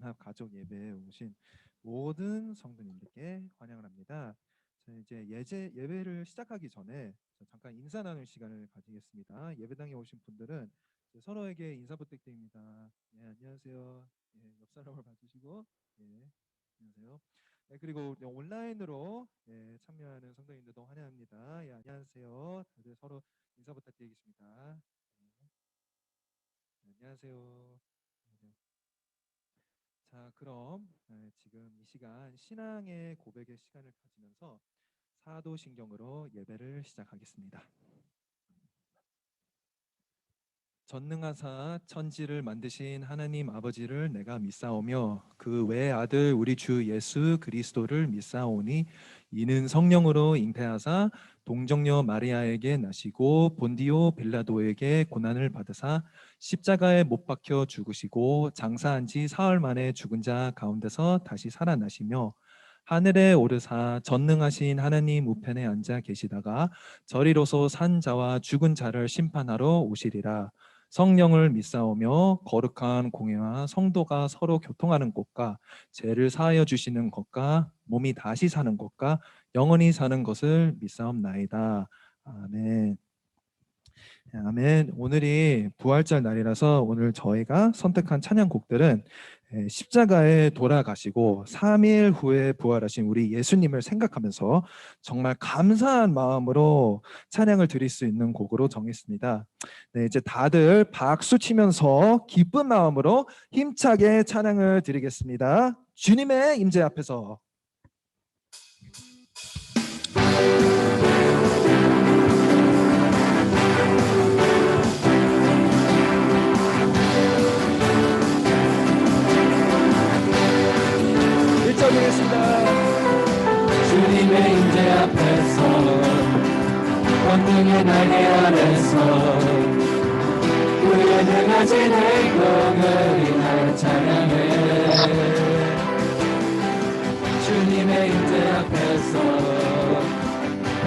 연합 가족 예배에 오신 모든 성도님들께 환영을 합니다. 자, 이제 예배를 시작하기 전에 잠깐 인사 나눌 시간을 가지겠습니다. 예배당에 오신 분들은 이제 서로에게 인사 부탁드립니다. 예, 안녕하세요. 예, 옆 사람을 봐주시고, 예, 안녕하세요. 예, 그리고 온라인으로 참여하는 성도님들도 환영합니다. 예, 안녕하세요. 다들 서로 인사 부탁드리겠습니다. 안녕하세요. 네. 자, 그럼 지금 이 시간 신앙의 고백의 시간을 가지면서 사도신경으로 예배를 시작하겠습니다. 전능하사 천지를 만드신 하나님 아버지를 내가 믿사오며 그 외의 아들 우리 주 예수 그리스도를 믿사오니 이는 성령으로 잉태하사 동정녀 마리아에게 나시고 본디오 빌라도에게 고난을 받으사 십자가에 못 박혀 죽으시고 장사한 지 사흘 만에 죽은 자 가운데서 다시 살아나시며 하늘에 오르사 전능하신 하나님 우편에 앉아 계시다가 저리로서 산 자와 죽은 자를 심판하러 오시리라. 성령을 믿사오며 거룩한 공회와 성도가 서로 교통하는 것과 죄를 사하여 주시는 것과 몸이 다시 사는 것과 영원히 사는 것을 믿사옵나이다. 아멘. 아멘. 오늘이 부활절 날이라서 오늘 저희가 선택한 찬양곡들은 십자가에 돌아가시고 3일 후에 부활하신 우리 예수님을 생각하면서 정말 감사한 마음으로 찬양을 드릴 수 있는 곡으로 정했습니다. 네, 이제 다들 박수 치면서 기쁜 마음으로 힘차게 찬양을 드리겠습니다. 주님의 임재 앞에서. 1절 드리겠습니다. 주님의 임재 앞에서 권능의 날개 아래서 그의 능하신 행동을 인하여 찬양해. 주님의 임재 앞에서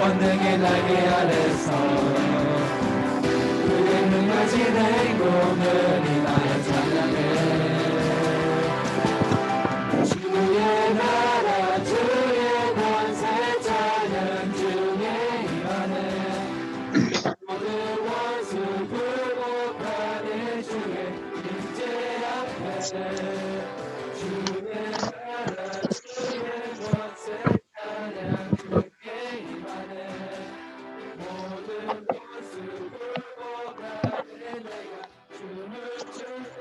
권능의 날개 아래서 그의 능하신 행동을 인하여 찬양해. 주의 나라 주의 권세 찬양 중에 임하네. 모든 원수 굴복하네. 주의 임재 앞에 주의 나라 주의 권세 찬양 중에 임하네. 모든 원수 굴복하네. 내가 춤을 출 때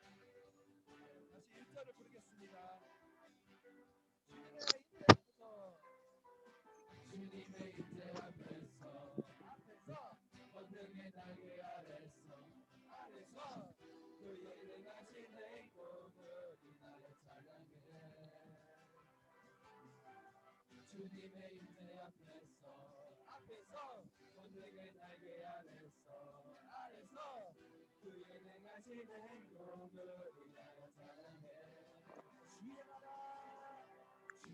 다시 1절을 부르겠습니다. 주님의 임재 앞에서 권능의 날개 아래서 그의 능하신 행동을 인하여 찬양해. 주님의 임재 앞에서 권능의 날개 아래서 그의 능하신 행동을 인하여 찬양해.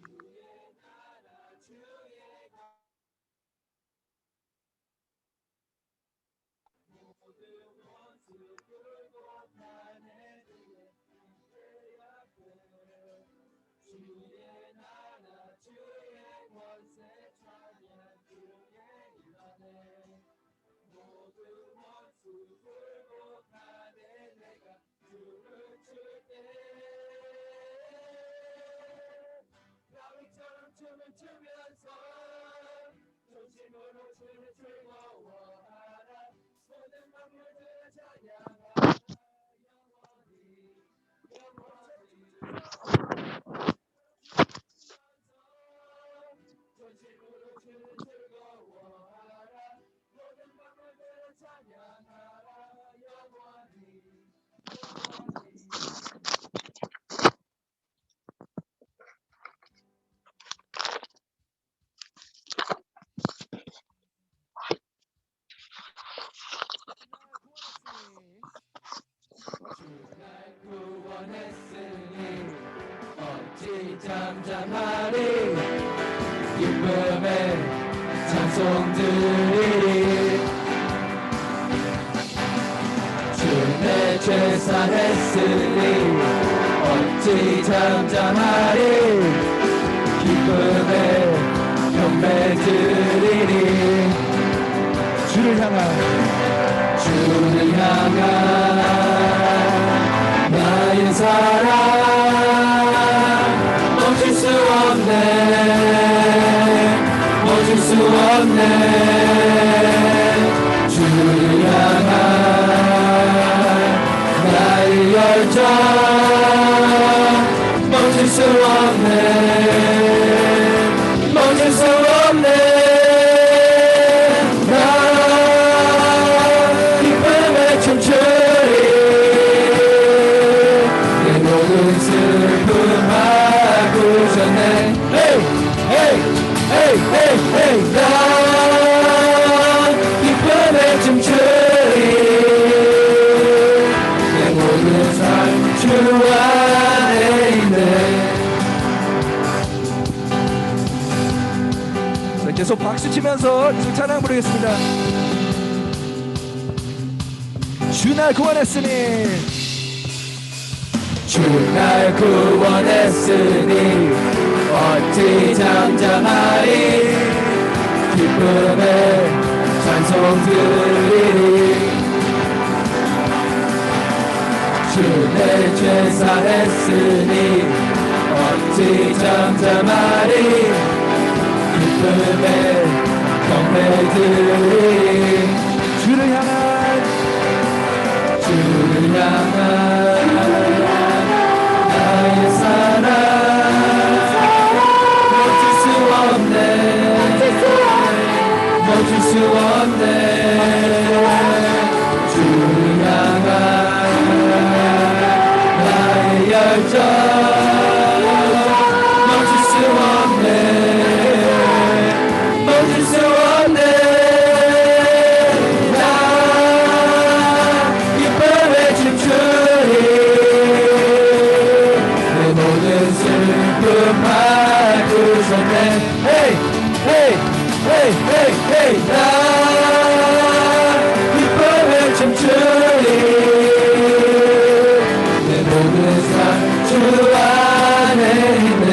주의 나라 주의 모든 원수 굴복하네. 주의 임재 앞에 주의 나라 주의 권세 찬양 중에 임하네. 모든 원수 굴복하네. 내가 춤을 출 때 다윗처럼 춤을 추면서 전심으로 주를 즐거워하라. 모든 만물들을 찬양하라. 전심으로 주를 즐거워하라. 모든 구원했으니 어찌 잠잠하리 기쁨의 찬송 드리리 주내 죄 사했으니 어찌 잠잠하리 기쁨의 경배 드리리 주를 향한 나의 사랑 멈출 수 없네 멈출 수 없네 주를 향한 나의 열정 멈출 수 없네 멈출 수 없네 기쁨의 춤추리 내 모든 삶 주 안에 있네 자, 계속 박수 치면서 이 찬양 부르겠습니다. 주 날 구원했으니 주 날 구원했으니 어찌 잠잠하리 기쁨의 찬송 드리리 주 내 죄 사했으니 어찌 잠잠하리 기쁨의 경배 드리리 주를 향한 나의 사랑 멈출 수 없네 주를 향한 나의 열정 멈출 수 없네 멈출 수 없네 나 기쁨에 춤추리 내 모든 슬픔 바꾸셨네 나 기쁨에 춤추리 내 모든 삶 주 안에 있네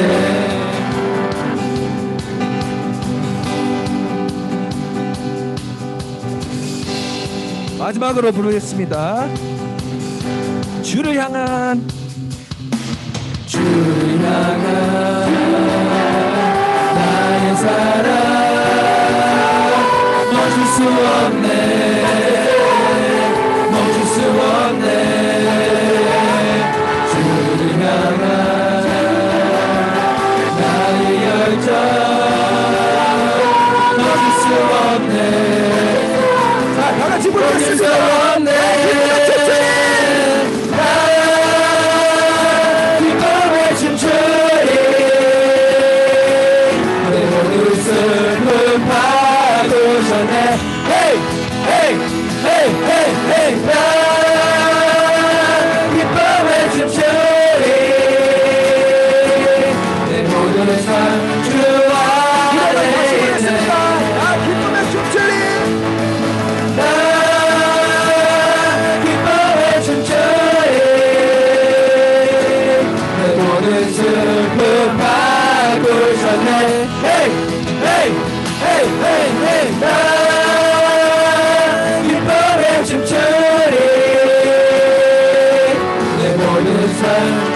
마지막으로 부르겠습니다. 주를 향한 나의 사랑 멈출 수 없네 멈출 수 없네 주를 향한 나의 열정 멈출 수 없네 자, 다 같이 부르겠습니다. 기쁨의 춤추리 내 모든 슬픔 바꾸셨네 나 기쁨의 춤추리 내 모든 삶 주 안에 있네 기쁨의 춤추리 기쁨의 춤추리 내 모든 슬픔 바꾸셨네 나 기쁨의 춤추리 내 모든 삶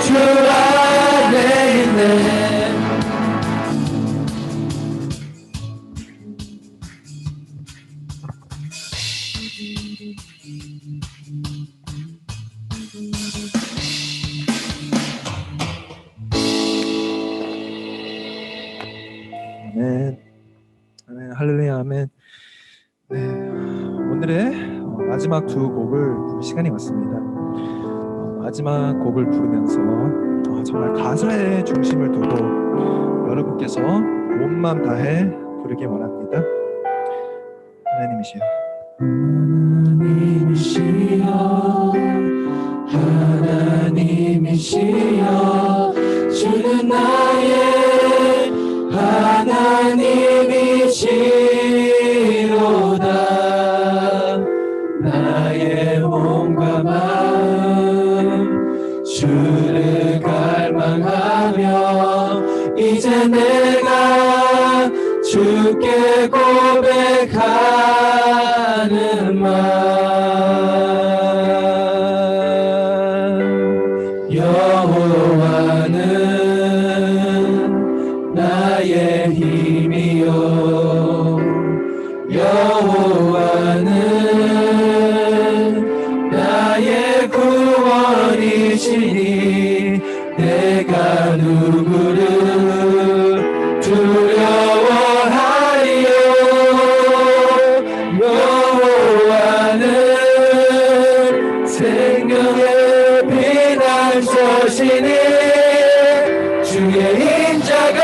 주 안에 있네 아멘. 아멘. 할렐루야. 아멘. 네, 오늘의 마지막 두 곡을 부를 시간이 왔습니다. 마지막 곡을 부르면서 정말 가사에 중심을 두고 여러분께서 온 마음 다해 부르기 원합니다. 하나님이시여, 하나님이시여, 주는 나의 하나님이시로다. 나의 몸과 마음 주를 갈망하며 이제 내가 주께 고백하는 말, 여호와는 나의 힘이요, 여호와는 나의 구원이시니 내가 누구를 두려워하리요. 여호와는 생명의 피난처시니 주의 인자가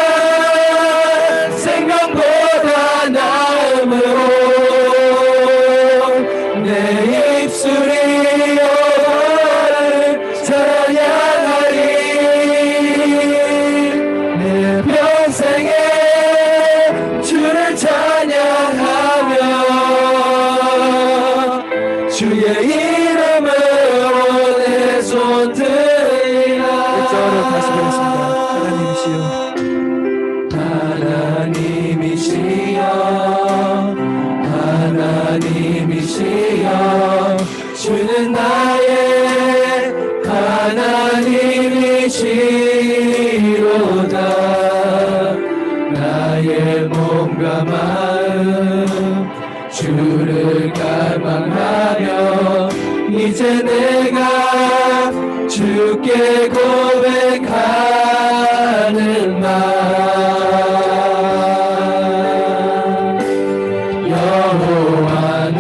생명보다 나음으로 내 입술이 여호와를 찬양하리. 내 평생에 주를 찬양하며 주의 이름으로 내 손 들리라. 1절을 다시 보겠습니다. 하나님이시여, 하나님이시여, 주는 나의 하나님이시로다. 나의 몸과 마음 주를 갈망하며 이제 내가 주께 고백하는 말, 여호와는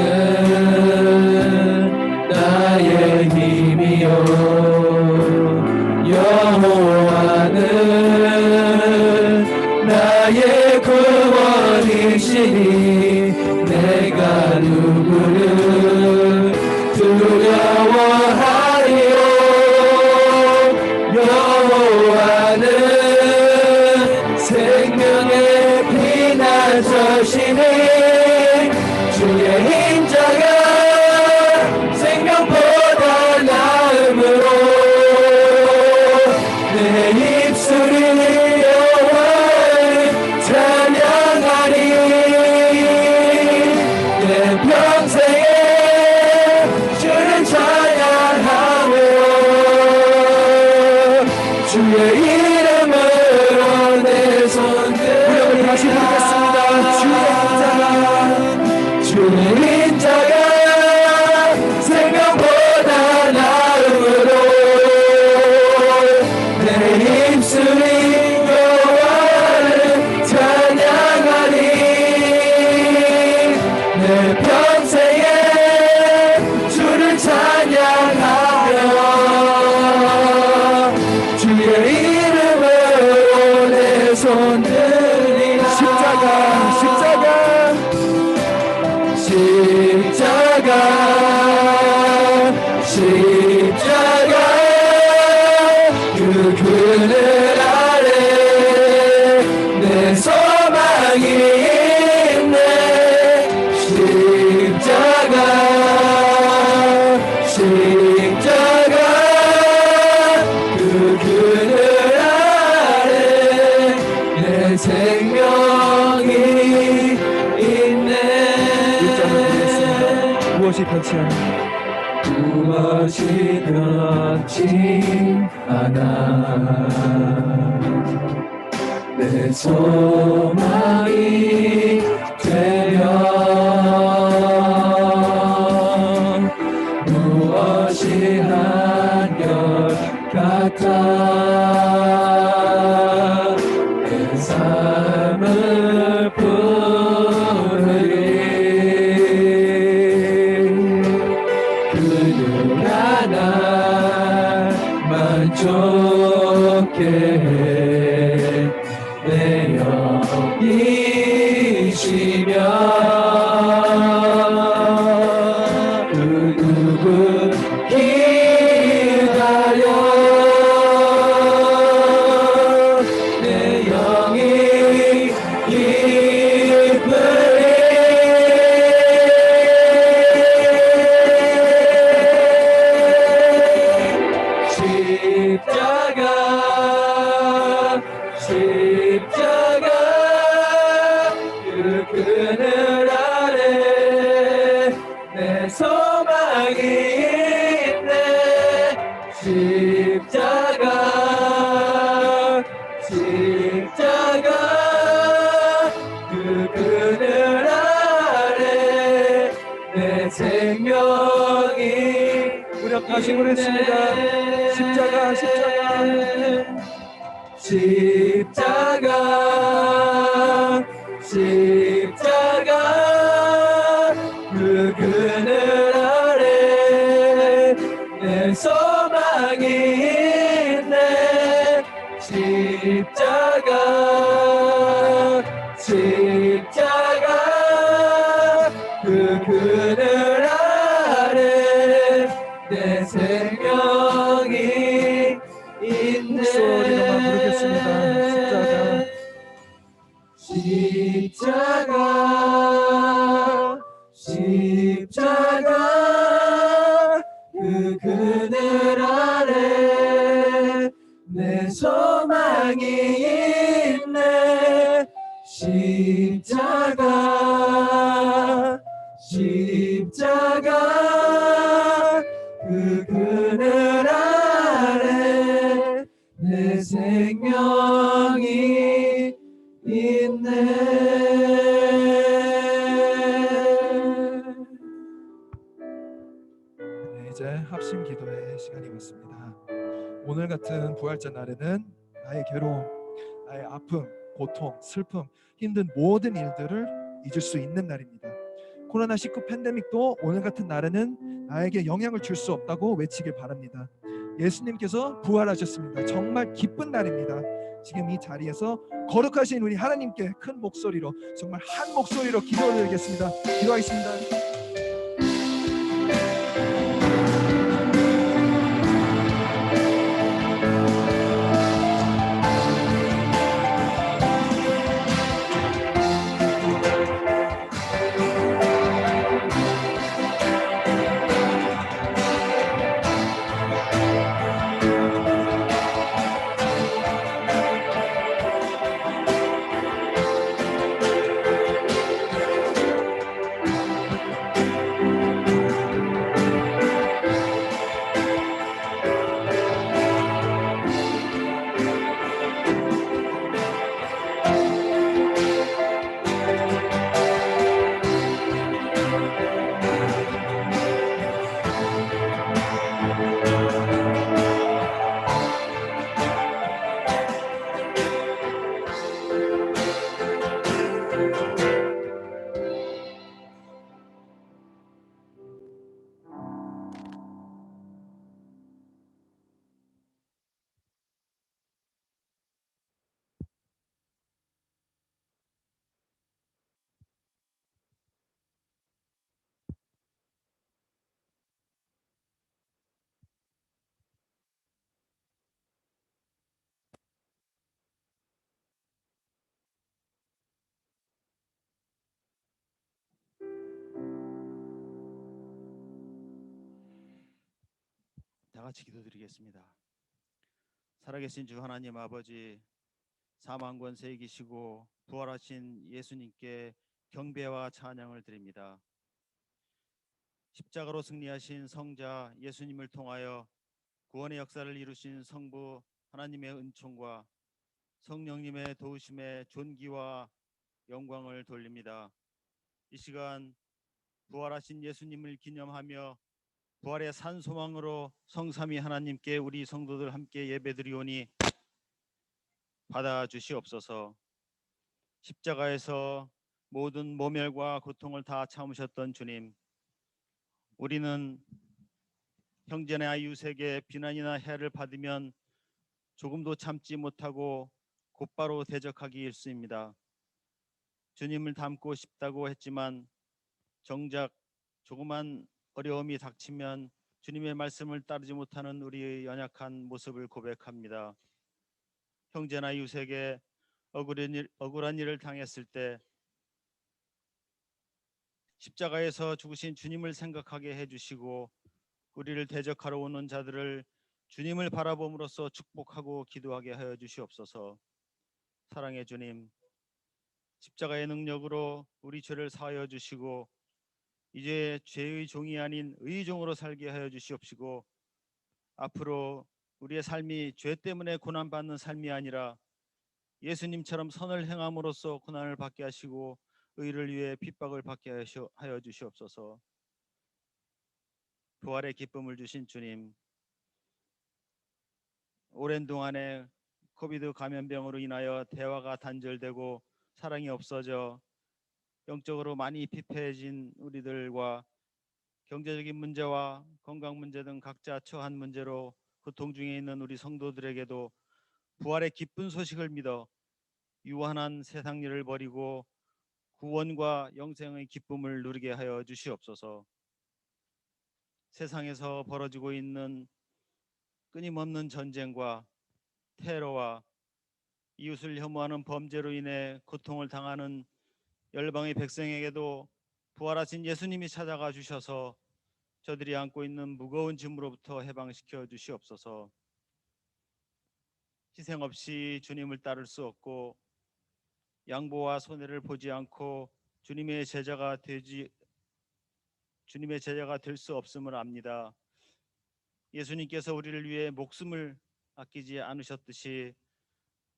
나의 힘이요, 여호와는 나의 구원이시니 내가 누구를 두려워하리요. 여호와는 생명의 피난처시니 주의 인자가 생명보다 나음으로 내 입술이 여호와를 찬양하리. 내 평생에 주를 찬양하며 주의 이름으로 내 손들을 다시 부르겠습니다. 주의 인자가 생명보다 나음으로 내 입술이 여호와를 찬양하리. 내 평생에 주를 찬양하며 주의 이름으로 내 손 들리라. 십자가 그 그늘 아래 내 소망이 있네. 십자가 그 그늘 아래 내 생명이 있네. 무엇이 변치 않아? 무엇이 변치 않아. 내 소망이 되면 무엇이 한결 같아. 내 삶을 부르리. 그누가 날 좋게 내 영이시며 그 누구 기다려 내 영이 십자가 그 그늘 아래 내 소망이 있네 십자가 그 그늘 아래 내 생명이 우리 함께 다시 부르겠습니다. 십자가 그 그늘 아래 내 소망이 있네 십자가 그 그늘 아래 내 생명이 있네 목소리로만 부르겠습니다. 십자가 그 그늘 아래 내 소망이 있네 십자가 그 그늘 아래 내 생명이 있네 네, 이제 합심 기도의 시간이 왔습니다. 오늘 같은 부활절 날에는 나의 괴로움, 나의 아픔, 고통, 슬픔, 힘든 모든 일들을 잊을 수 있는 날입니다. 코로나19 팬데믹도 오늘 같은 날에는 나에게 영향을 줄 수 없다고 외치길 바랍니다. 예수님께서 부활하셨습니다. 정말 기쁜 날입니다. 지금 이 자리에서 거룩하신 우리 하나님께 큰 목소리로 정말 한 목소리로 기도드리겠습니다. 기도하겠습니다. 다 같이 기도드리겠습니다. 살아계신 주 하나님 아버지, 사망 권세 이기시고 부활하신 예수님께 경배와 찬양을 드립니다. 십자가로 승리하신 성자 예수님을 통하여 구원의 역사를 이루신 성부 하나님의 은총과 성령님의 도우심에 존귀와 영광을 돌립니다. 이 시간 부활하신 예수님을 기념하며 부활의 산 소망으로 성삼위 하나님께 우리 성도들 함께 예배드리오니 받아주시옵소서. 십자가에서 모든 모멸과 고통을 다 참으셨던 주님, 우리는 형제나 이웃에게 비난이나 해를 받으면 조금도 참지 못하고 곧바로 대적하기 일쑤입니다. 주님을 닮고 싶다고 했지만 정작 조그만 어려움이 닥치면 주님의 말씀을 따르지 못하는 우리의 연약한 모습을 고백합니다. 형제나 이웃에게 억울한 일을 당했을 때 십자가에서 죽으신 주님을 생각하게 해주시고 우리를 대적하러 오는 자들을 주님을 바라봄으로써 축복하고 기도하게 하여 주시옵소서. 사랑의 주님, 십자가의 능력으로 우리 죄를 사하여 주시고 이제 죄의 종이 아닌 의의 종으로 살게 하여 주시옵시고 앞으로 우리의 삶이 죄 때문에 고난받는 삶이 아니라 예수님처럼 선을 행함으로써 고난을 받게 하시고 의를 위해 핍박을 받게 하여 주시옵소서. 부활의 기쁨을 주신 주님, 오랜 동안에 코비드 감염병으로 인하여 대화가 단절되고 사랑이 없어져 영적으로 많이 피폐해진 우리들과 경제적인 문제와 건강 문제 등 각자 처한 문제로 고통 중에 있는 우리 성도들에게도 부활의 기쁜 소식을 믿어 유한한 세상 일을 버리고 구원과 영생의 기쁨을 누리게 하여 주시옵소서. 세상에서 벌어지고 있는 끊임없는 전쟁과 테러와 이웃을 혐오하는 범죄로 인해 고통을 당하는 열방의 백성에게도 부활하신 예수님이 찾아가 주셔서 저들이 안고 있는 무거운 짐으로부터 해방시켜 주시옵소서. 희생 없이 주님을 따를 수 없고 양보와 손해를 보지 않고 주님의 제자가 될 수 없음을 압니다. 예수님께서 우리를 위해 목숨을 아끼지 않으셨듯이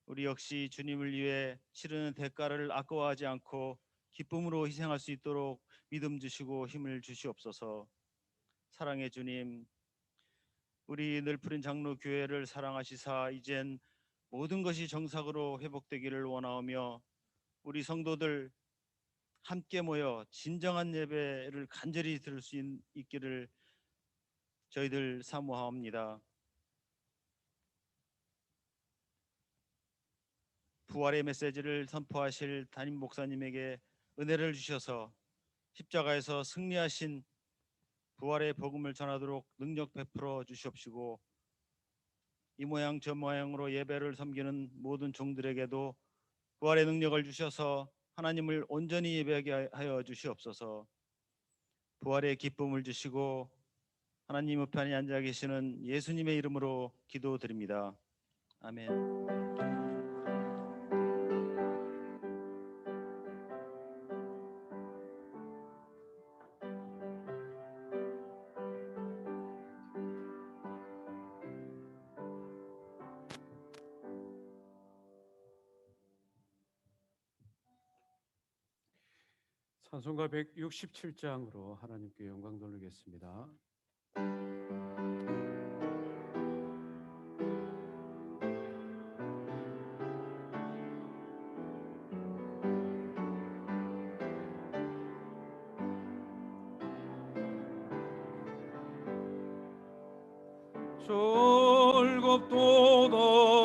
우리 역시 주님을 위해 치르는 대가를 아까워하지 않고 기쁨으로 희생할 수 있도록 믿음 주시고 힘을 주시옵소서. 사랑의 주님, 우리 늘푸른 장로 교회를 사랑하시사 이젠 모든 것이 정상으로 회복되기를 원하오며 우리 성도들 함께 모여 진정한 예배를 간절히 들을 수 있기를 저희들 사모하옵니다. 부활의 메시지를 선포하실 담임 목사님에게 은혜를 주셔서 십자가에서 승리하신 부활의 복음을 전하도록 능력 베풀어 주시옵시고 이 모양 저 모양으로 예배를 섬기는 모든 종들에게도 부활의 능력을 주셔서 하나님을 온전히 예배하게 하여 주시옵소서. 부활의 기쁨을 주시고 하나님 우편에 앉아 계시는 예수님의 이름으로 기도드립니다. 아멘. 찬송가 167장으로 하나님께 영광 돌리겠습니다. 즐겁도다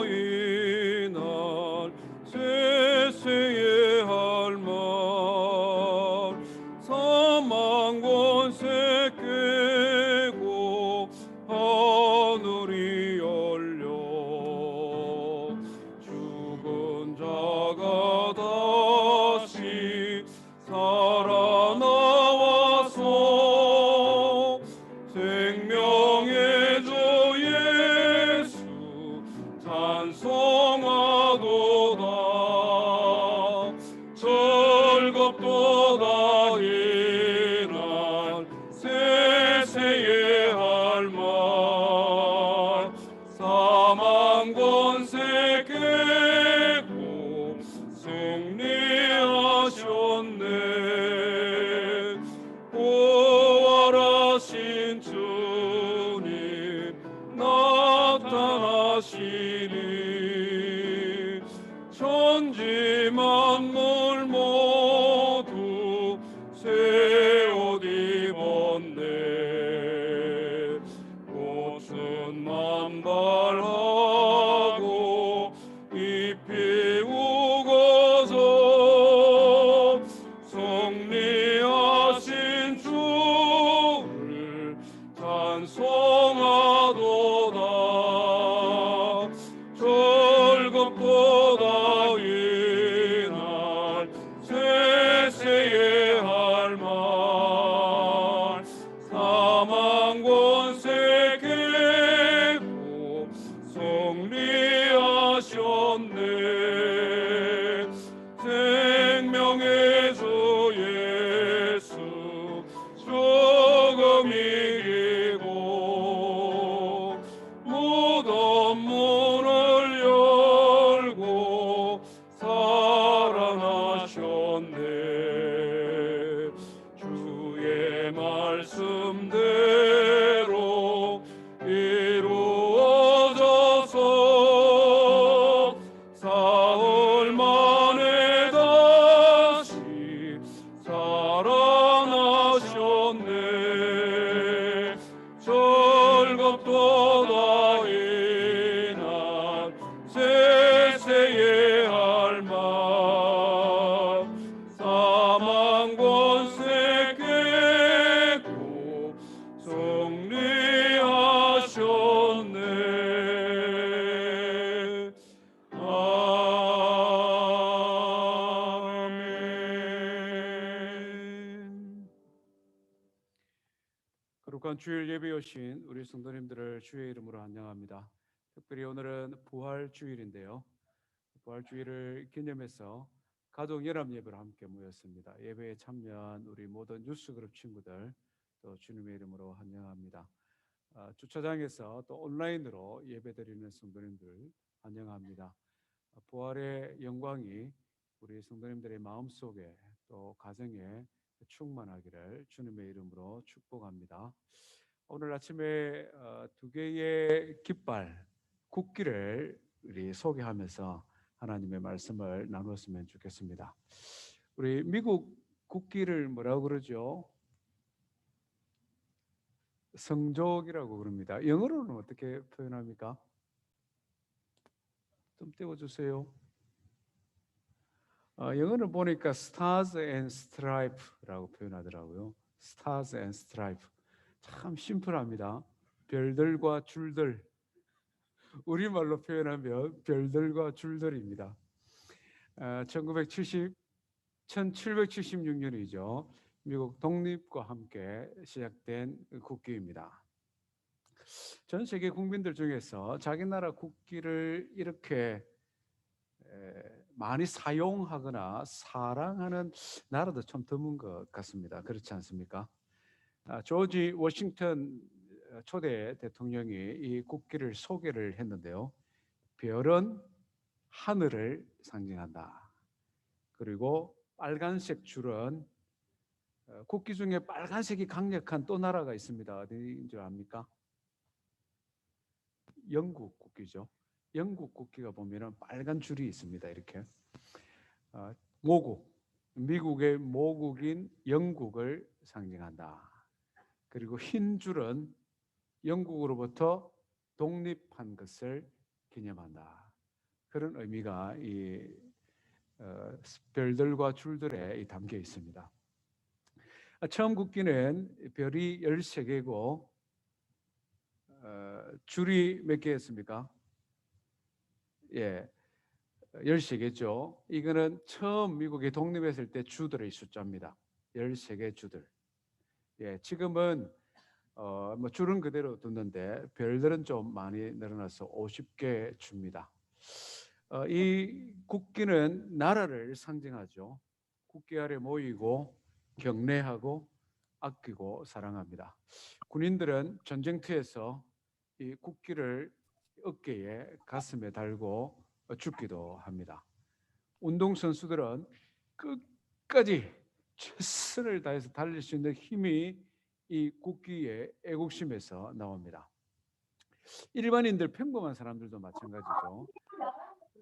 이날 세세의 할말 사망 권세 깨고 하늘이 열려 죽은 자가 다시 살아나와서 생명의 주 예수 찬송하도다. 즐겁도다 이날 세세의 할말 사망 권세 깨고 승리하셨네. 부활하신 주님 나타나시니 천지 만물 모두 새 옷 입었네. 꽃은 만발하고 찬송하도다 절겁도다 이날 세세에 할 말 사망 권세 깨고 승리하셨네 생명의 주 예수 죽음 이기고 무덤 문을 열고 살아나셨네 주의 말씀대로 이루어져서 사흘 만에 다시 살아나셨네 절겁도다 이날 세세에 할 말 사망 권세 깨고 승리하셨네 아멘. 거룩한 주일 예배에 오신 우리 성도님들을 주의 이름으로 환영합니다. 특별히 오늘은 부활주일인데요. 부활주일을 기념해서 가족연합 예배로 함께 모였습니다. 예배에 참여한 우리 모든 뉴스그룹 친구들 또 주님의 이름으로 환영합니다. 주차장에서 또 온라인으로 예배드리는 성도님들 환영합니다. 부활의 영광이 우리 성도님들의 마음속에 또 가정에 충만하기를 주님의 이름으로 축복합니다. 오늘 아침에 두 개의 깃발 국기를 우리 소개하면서 하나님의 말씀을 나누었으면 좋겠습니다. 우리 미국 국기를 뭐라고 그러죠? 성족이라고 그럽니다. 영어로는 어떻게 표현합니까? 좀 띄워주세요. 영어를 보니까 Stars and Stripes라고 표현하더라고요. Stars and Stripes. 참 심플합니다. 별들과 줄들. 우리말로 표현하면 별들과 줄들입니다. 1776년이죠. 미국 독립과 함께 시작된 국기입니다. 전 세계 국민들 중에서 자기 나라 국기를 이렇게 많이 사용하거나 사랑하는 나라도 참 드문 것 같습니다. 그렇지 않습니까? 조지 워싱턴 초대 대통령이 이 국기를 소개를 했는데요. 별은 하늘을 상징한다. 그리고 빨간색 줄은 국기 중에 빨간색이 강력한 또 나라가 있습니다. 어디인 줄 압니까? 영국 국기죠. 영국 국기가 보면은 빨간 줄이 있습니다. 이렇게 모국, 미국의 모국인 영국을 상징한다. 그리고 흰 줄은 영국으로부터 독립한 것을 기념한다. 그런 의미가 이 별들과 줄들에 담겨 있습니다. 처음 국기는 별이 13개고 줄이 몇 개였습니까? 예, 13개죠. 이거는 처음 미국이 독립했을 때 주들의 숫자입니다. 13개 주들. 예, 지금은 뭐 줄은 그대로 뒀는데 별들은 좀 많이 늘어나서 50개 줍니다. 이 국기는 나라를 상징하죠. 국기 아래 모이고 경례하고 아끼고 사랑합니다. 군인들은 전쟁터에서 이 국기를 어깨에 가슴에 달고 죽기도 합니다. 운동선수들은 끝까지 최선을 다해서 달릴 수 있는 힘이 이 국기의 애국심에서 나옵니다. 일반인들 평범한 사람들도 마찬가지죠.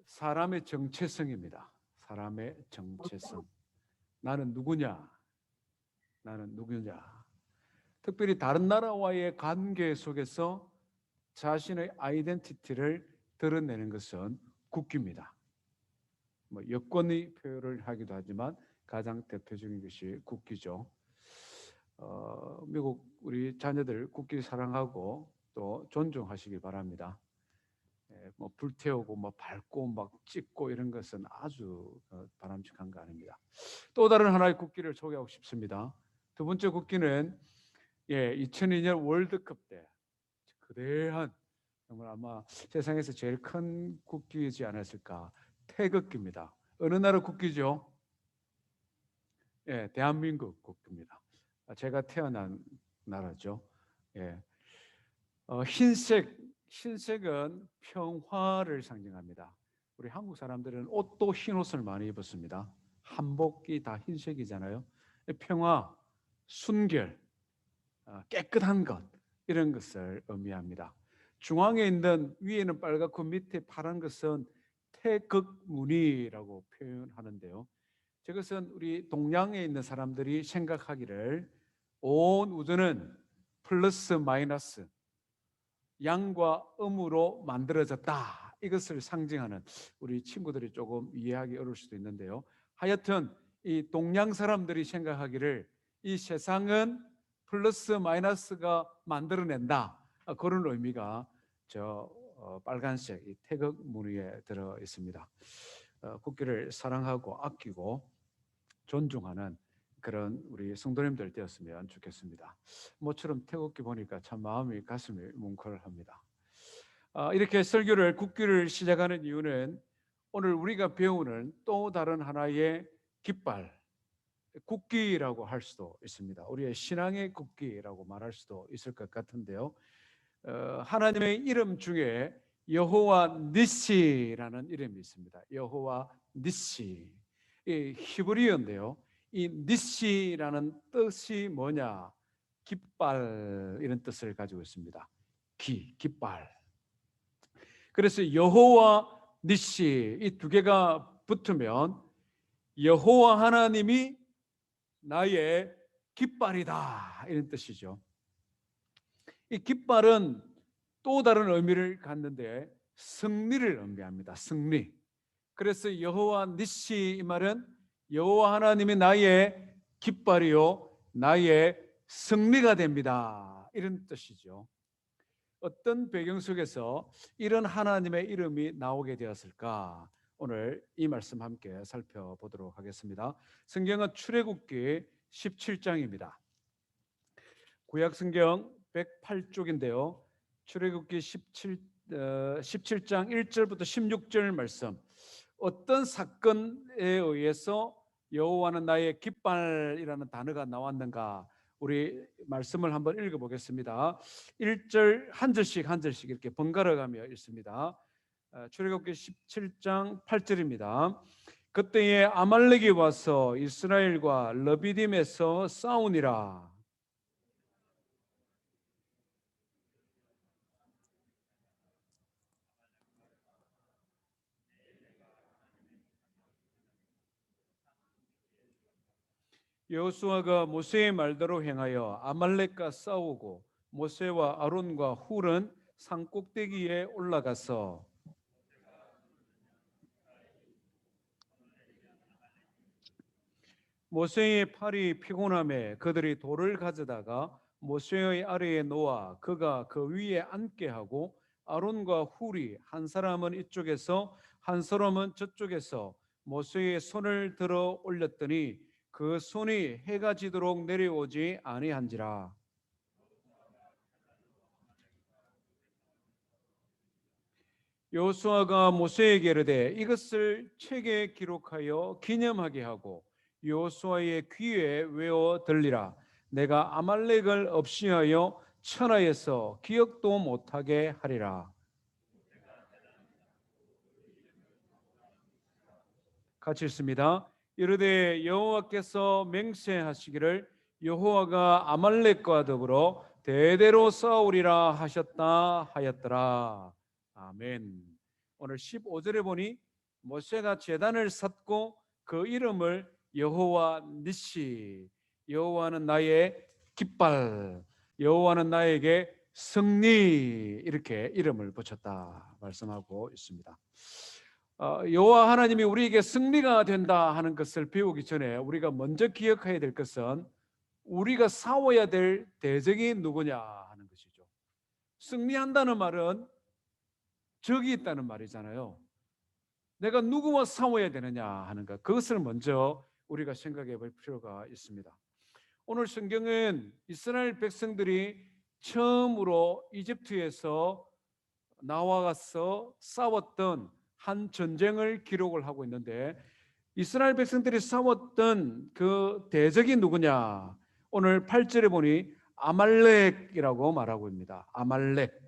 사람의 정체성입니다. 사람의 정체성. 나는 누구냐? 나는 누구냐? 특별히 다른 나라와의 관계 속에서 자신의 아이덴티티를 드러내는 것은 국기입니다. 뭐 여권의 표현을 하기도 하지만 가장 대표적인 것이 국기죠. 미국 우리 자녀들 국기 사랑하고 또 존중하시길 바랍니다. 뭐 불태우고 뭐 밟고 막 찍고 이런 것은 아주 바람직한 거 아닙니다. 또 다른 하나의 국기를 소개하고 싶습니다. 두 번째 국기는 2002년 월드컵 때 거대한, 정말 아마 세상에서 제일 큰 국기이지 않았을까, 태극기입니다. 어느 나라 국기죠? 대한민국 국기입니다. 제가 태어난 나라죠. 흰색은 평화를 상징합니다. 우리 한국 사람들은 옷도 흰 옷을 많이 입었습니다. 한복이 다 흰색이잖아요. 평화, 순결, 깨끗한 것, 이런 것을 의미합니다. 중앙에 있는, 위에는 빨갛고 밑에 파란 것은 태극무늬라고 표현하는데요. 저것은 우리 동양에 있는 사람들이 생각하기를 온 우주는 플러스 마이너스, 양과 음으로 만들어졌다, 이것을 상징하는, 우리 친구들이 조금 이해하기 어려울 수도 있는데요. 하여튼 이 동양 사람들이 생각하기를 이 세상은 플러스 마이너스가 만들어낸다, 그런 의미가 저 빨간색 이 태극 무늬에 들어 있습니다. 국기를 사랑하고 아끼고 존중하는 그런 우리 성도님들 되었으면 좋겠습니다. 모처럼 태극기 보니까 참 가슴이 뭉클합니다. 이렇게 설교를, 국기를 시작하는 이유는 오늘 우리가 배우는 또 다른 하나의 깃발, 국기라고 할 수도 있습니다. 우리의 신앙의 국기라고 말할 수도 있을 것 같은데요. 하나님의 이름 중에 여호와 니시라는 이름이 있습니다. 여호와 니시, 이 히브리어인데요. 이 니시라는 뜻이 뭐냐? 깃발, 이런 뜻을 가지고 있습니다. 깃발. 그래서 여호와 니시, 이 두 개가 붙으면 여호와 하나님이 나의 깃발이다, 이런 뜻이죠. 이 깃발은 또 다른 의미를 갖는데 승리를 의미합니다. 승리. 그래서 여호와 니시, 이 말은 여호와 하나님이 나의 깃발이요 나의 승리가 됩니다, 이런 뜻이죠. 어떤 배경 속에서 이런 하나님의 이름이 나오게 되었을까? 오늘 이 말씀 함께 살펴보도록 하겠습니다. 성경은 출애굽기 17장입니다. 구약성경 108쪽인데요. 출애굽기 17장 1절부터 16절 말씀, 어떤 사건에 의해서 여호와는 나의 깃발이라는 단어가 나왔는가, 우리 말씀을 한번 읽어보겠습니다. 1절 한 절씩 이렇게 번갈아 가며 읽습니다. 출애굽기 17장 8절입니다. 그때에 아말렉이 와서 이스라엘과 르비딤에서 싸우니라. 여호수아가 모세의 말대로 행하여 아말렉과 싸우고 모세와 아론과 훌은 산 꼭대기에 올라가서 모세의 팔이 피곤함에 그들이 돌을 가져다가 모세의 아래에 놓아 그가 그 위에 앉게 하고 아론과 훌이 한 사람은 이쪽에서 한 사람은 저쪽에서 모세의 손을 들어 올렸더니 그 손이 해가 지도록 내려오지 아니한지라. 여호수아가 모세에게 이르되 이것을 책에 기록하여 기념하게 하고 여호수아의 귀에 외워 들리라. 내가 아말렉을 없이하여 천하에서 기억도 못하게 하리라. 같이 읽습니다. 이르되 여호와께서 맹세하시기를 여호와가 아말렉과 더불어 대대로 싸우리라 하셨다 하였더라. 아멘. 오늘 15절에 보니 모세가 제단을 샀고 그 이름을 여호와 니시, 여호와는 나의 깃발, 여호와는 나에게 승리, 이렇게 이름을 붙였다 말씀하고 있습니다. 여호와 하나님이 우리에게 승리가 된다 하는 것을 배우기 전에 우리가 먼저 기억해야 될 것은 우리가 싸워야 될 대적이 누구냐 하는 것이죠. 승리한다는 말은 적이 있다는 말이잖아요. 내가 누구와 싸워야 되느냐 하는 것, 그것을 먼저 우리가 생각해 볼 필요가 있습니다. 오늘 성경은 이스라엘 백성들이 처음으로 이집트에서 나와서 싸웠던 한 전쟁을 기록을 하고 있는데, 이스라엘 백성들이 싸웠던 그 대적이 누구냐? 오늘 8절에 보니 아말렉이라고 말하고 있습니다. 아말렉.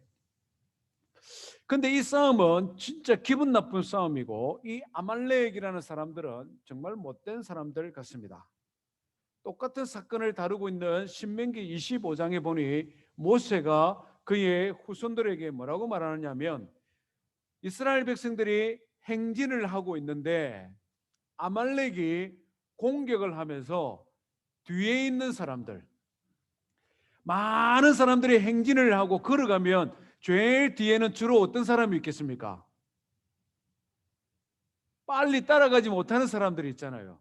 근데 이 싸움은 진짜 기분 나쁜 싸움이고, 이 아말렉이라는 사람들은 정말 못된 사람들 같습니다. 똑같은 사건을 다루고 있는 신명기 25장에 보니 모세가 그의 후손들에게 뭐라고 말하느냐면, 이스라엘 백성들이 행진을 하고 있는데 아말렉이 공격을 하면서 뒤에 있는 사람들, 많은 사람들이 행진을 하고 걸어가면 제일 뒤에는 주로 어떤 사람이 있겠습니까? 빨리 따라가지 못하는 사람들이 있잖아요.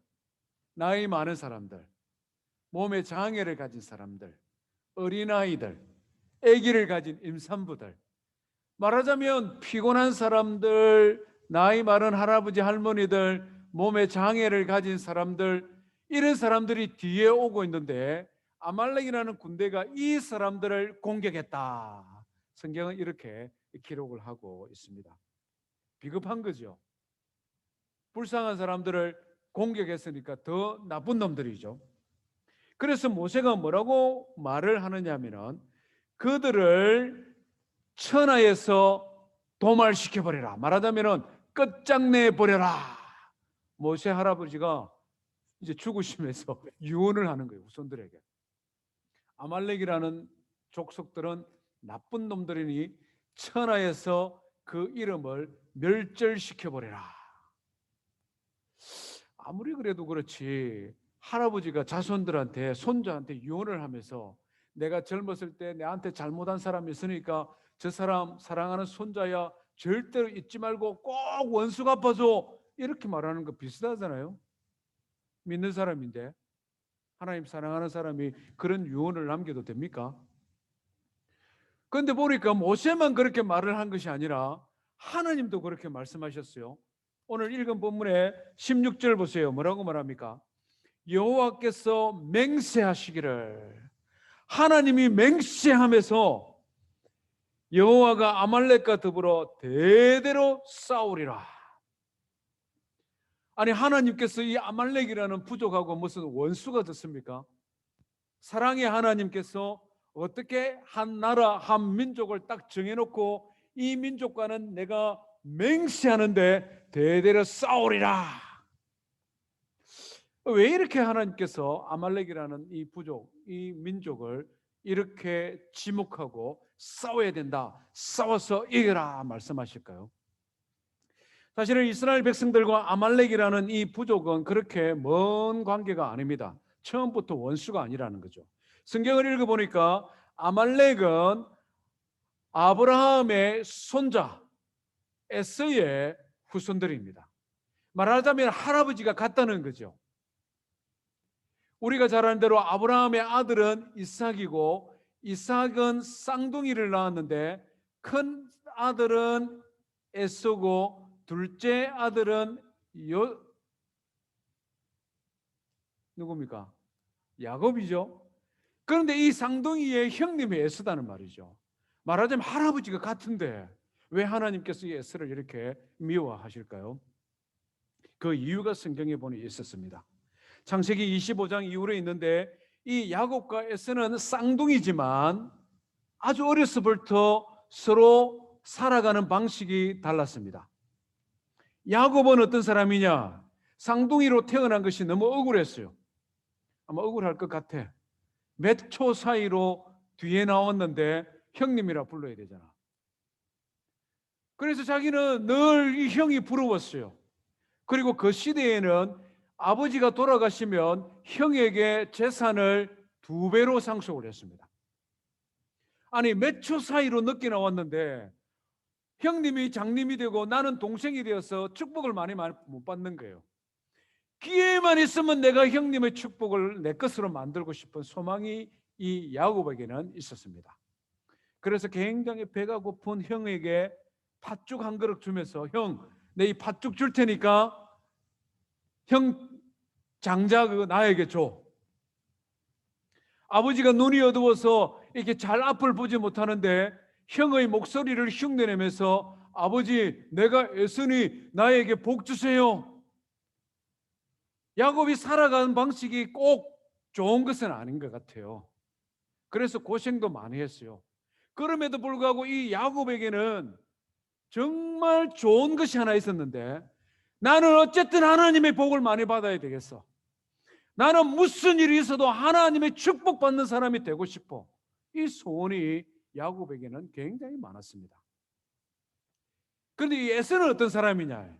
나이 많은 사람들, 몸에 장애를 가진 사람들, 어린아이들, 아기를 가진 임산부들, 말하자면 피곤한 사람들, 나이 많은 할아버지 할머니들, 몸에 장애를 가진 사람들, 이런 사람들이 뒤에 오고 있는데 아말렉이라는 군대가 이 사람들을 공격했다. 성경은 이렇게 기록을 하고 있습니다. 비겁한 거죠. 불쌍한 사람들을 공격했으니까 더 나쁜 놈들이죠. 그래서 모세가 뭐라고 말을 하느냐면은 그들을 천하에서 도말시켜버려라. 말하자면은 끝장내 버려라. 모세 할아버지가 이제 죽으시면서 유언을 하는 거예요, 후손들에게. 아말렉이라는 족속들은 나쁜 놈들이니 천하에서 그 이름을 멸절시켜버려라. 아무리 그래도 그렇지, 할아버지가 자손들한테, 손자한테 유언을 하면서 내가 젊었을 때 내한테 잘못한 사람이 있으니까 저 사람 사랑하는 손자야, 절대로 잊지 말고 꼭 원수 갚아줘, 이렇게 말하는 거 비슷하잖아요. 믿는 사람인데 하나님 사랑하는 사람이 그런 유언을 남겨도 됩니까? 그런데 보니까 모세만 그렇게 말을 한 것이 아니라 하나님도 그렇게 말씀하셨어요. 오늘 읽은 본문의 16절 보세요. 뭐라고 말합니까? 여호와께서 맹세하시기를, 하나님이 맹세하면서 여호와가 아말렉과 더불어 대대로 싸우리라. 아니, 하나님께서 이 아말렉이라는 부족하고 무슨 원수가 됐습니까? 사랑의 하나님께서 어떻게 한 나라 한 민족을 딱 정해놓고 이 민족과는 내가 맹세하는데 대대로 싸우리라. 왜 이렇게 하나님께서 아말렉이라는 이 부족, 이 민족을 이렇게 지목하고 싸워야 된다, 싸워서 이겨라 말씀하실까요? 사실은 이스라엘 백성들과 아말렉이라는 이 부족은 그렇게 먼 관계가 아닙니다. 처음부터 원수가 아니라는 거죠. 성경을 읽어보니까 아말렉은 아브라함의 손자 에서의 후손들입니다. 말하자면 할아버지가 같다는 거죠. 우리가 잘 아는 대로 아브라함의 아들은 이삭이고, 이삭은 쌍둥이를 낳았는데 큰 아들은 에서고 둘째 아들은 누굽니까? 야곱이죠. 그런데 이 쌍둥이의 형님이 에서다는 말이죠. 말하자면 할아버지가 같은데 왜 하나님께서 이 에서를 이렇게 미워하실까요? 그 이유가 성경에 보니 있었습니다. 창세기 25장 이후에 있는데 이 야곱과 에서는 쌍둥이지만 아주 어려서부터 서로 살아가는 방식이 달랐습니다. 야곱은 어떤 사람이냐? 쌍둥이로 태어난 것이 너무 억울했어요. 아마 억울할 것 같아. 몇 초 사이로 뒤에 나왔는데 형님이라 불러야 되잖아. 그래서 자기는 늘 이 형이 부러웠어요. 그리고 그 시대에는 아버지가 돌아가시면 형에게 재산을 2배로 상속을 했습니다. 아니, 몇 초 사이로 늦게 나왔는데 형님이 장님이 되고 나는 동생이 되어서 축복을 많이 못 받는 거예요. 기회만 있으면 내가 형님의 축복을 내 것으로 만들고 싶은 소망이 이 야곱에게는 있었습니다. 그래서 굉장히 배가 고픈 형에게 팥죽 한 그릇 주면서 형, 내 이 팥죽 줄 테니까 형 장자 그거 나에게 줘. 아버지가 눈이 어두워서 이렇게 잘 앞을 보지 못하는데 형의 목소리를 흉내내면서 아버지, 내가 애쓰니 나에게 복 주세요. 야곱이 살아가는 방식이 꼭 좋은 것은 아닌 것 같아요. 그래서 고생도 많이 했어요. 그럼에도 불구하고 이 야곱에게는 정말 좋은 것이 하나 있었는데, 나는 어쨌든 하나님의 복을 많이 받아야 되겠어. 나는 무슨 일이 있어도 하나님의 축복받는 사람이 되고 싶어. 이 소원이 야곱에게는 굉장히 많았습니다. 그런데 이 에서는 어떤 사람이냐?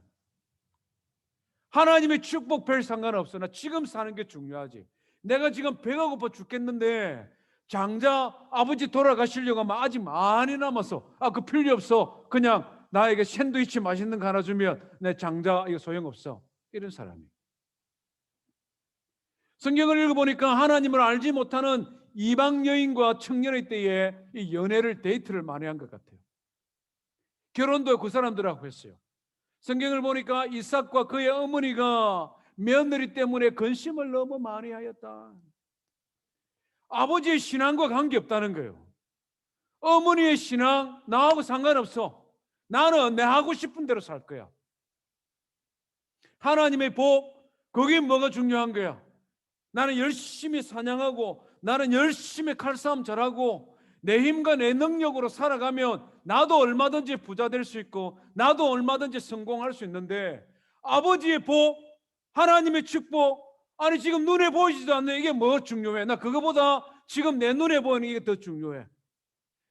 하나님의 축복 별 상관없어. 나 지금 사는 게 중요하지. 내가 지금 배가 고파 죽겠는데 장자 아버지 돌아가시려고 하면 아직 많이 남았어. 그 필요 없어. 그냥 나에게 샌드위치 맛있는 거 하나 주면 내 장자 이거 소용없어. 이런 사람이. 성경을 읽어보니까 하나님을 알지 못하는 이방 여인과 청년의 때에 이 연애를 데이트를 많이 한 것 같아요. 결혼도 그 사람들하고 했어요. 성경을 보니까 이삭과 그의 어머니가 며느리 때문에 근심을 너무 많이 하였다. 아버지의 신앙과 관계없다는 거예요. 어머니의 신앙 나하고 상관없어. 나는 내 하고 싶은 대로 살 거야. 하나님의 복, 그게 뭐가 중요한 거야. 나는 열심히 사냥하고 나는 열심히 칼싸움 잘하고 내 힘과 내 능력으로 살아가면 나도 얼마든지 부자 될 수 있고 나도 얼마든지 성공할 수 있는데, 아버지의 복, 하나님의 축복, 아니 지금 눈에 보이지도 않는 이게 뭐 중요해? 나 그거보다 지금 내 눈에 보이는 게 더 중요해.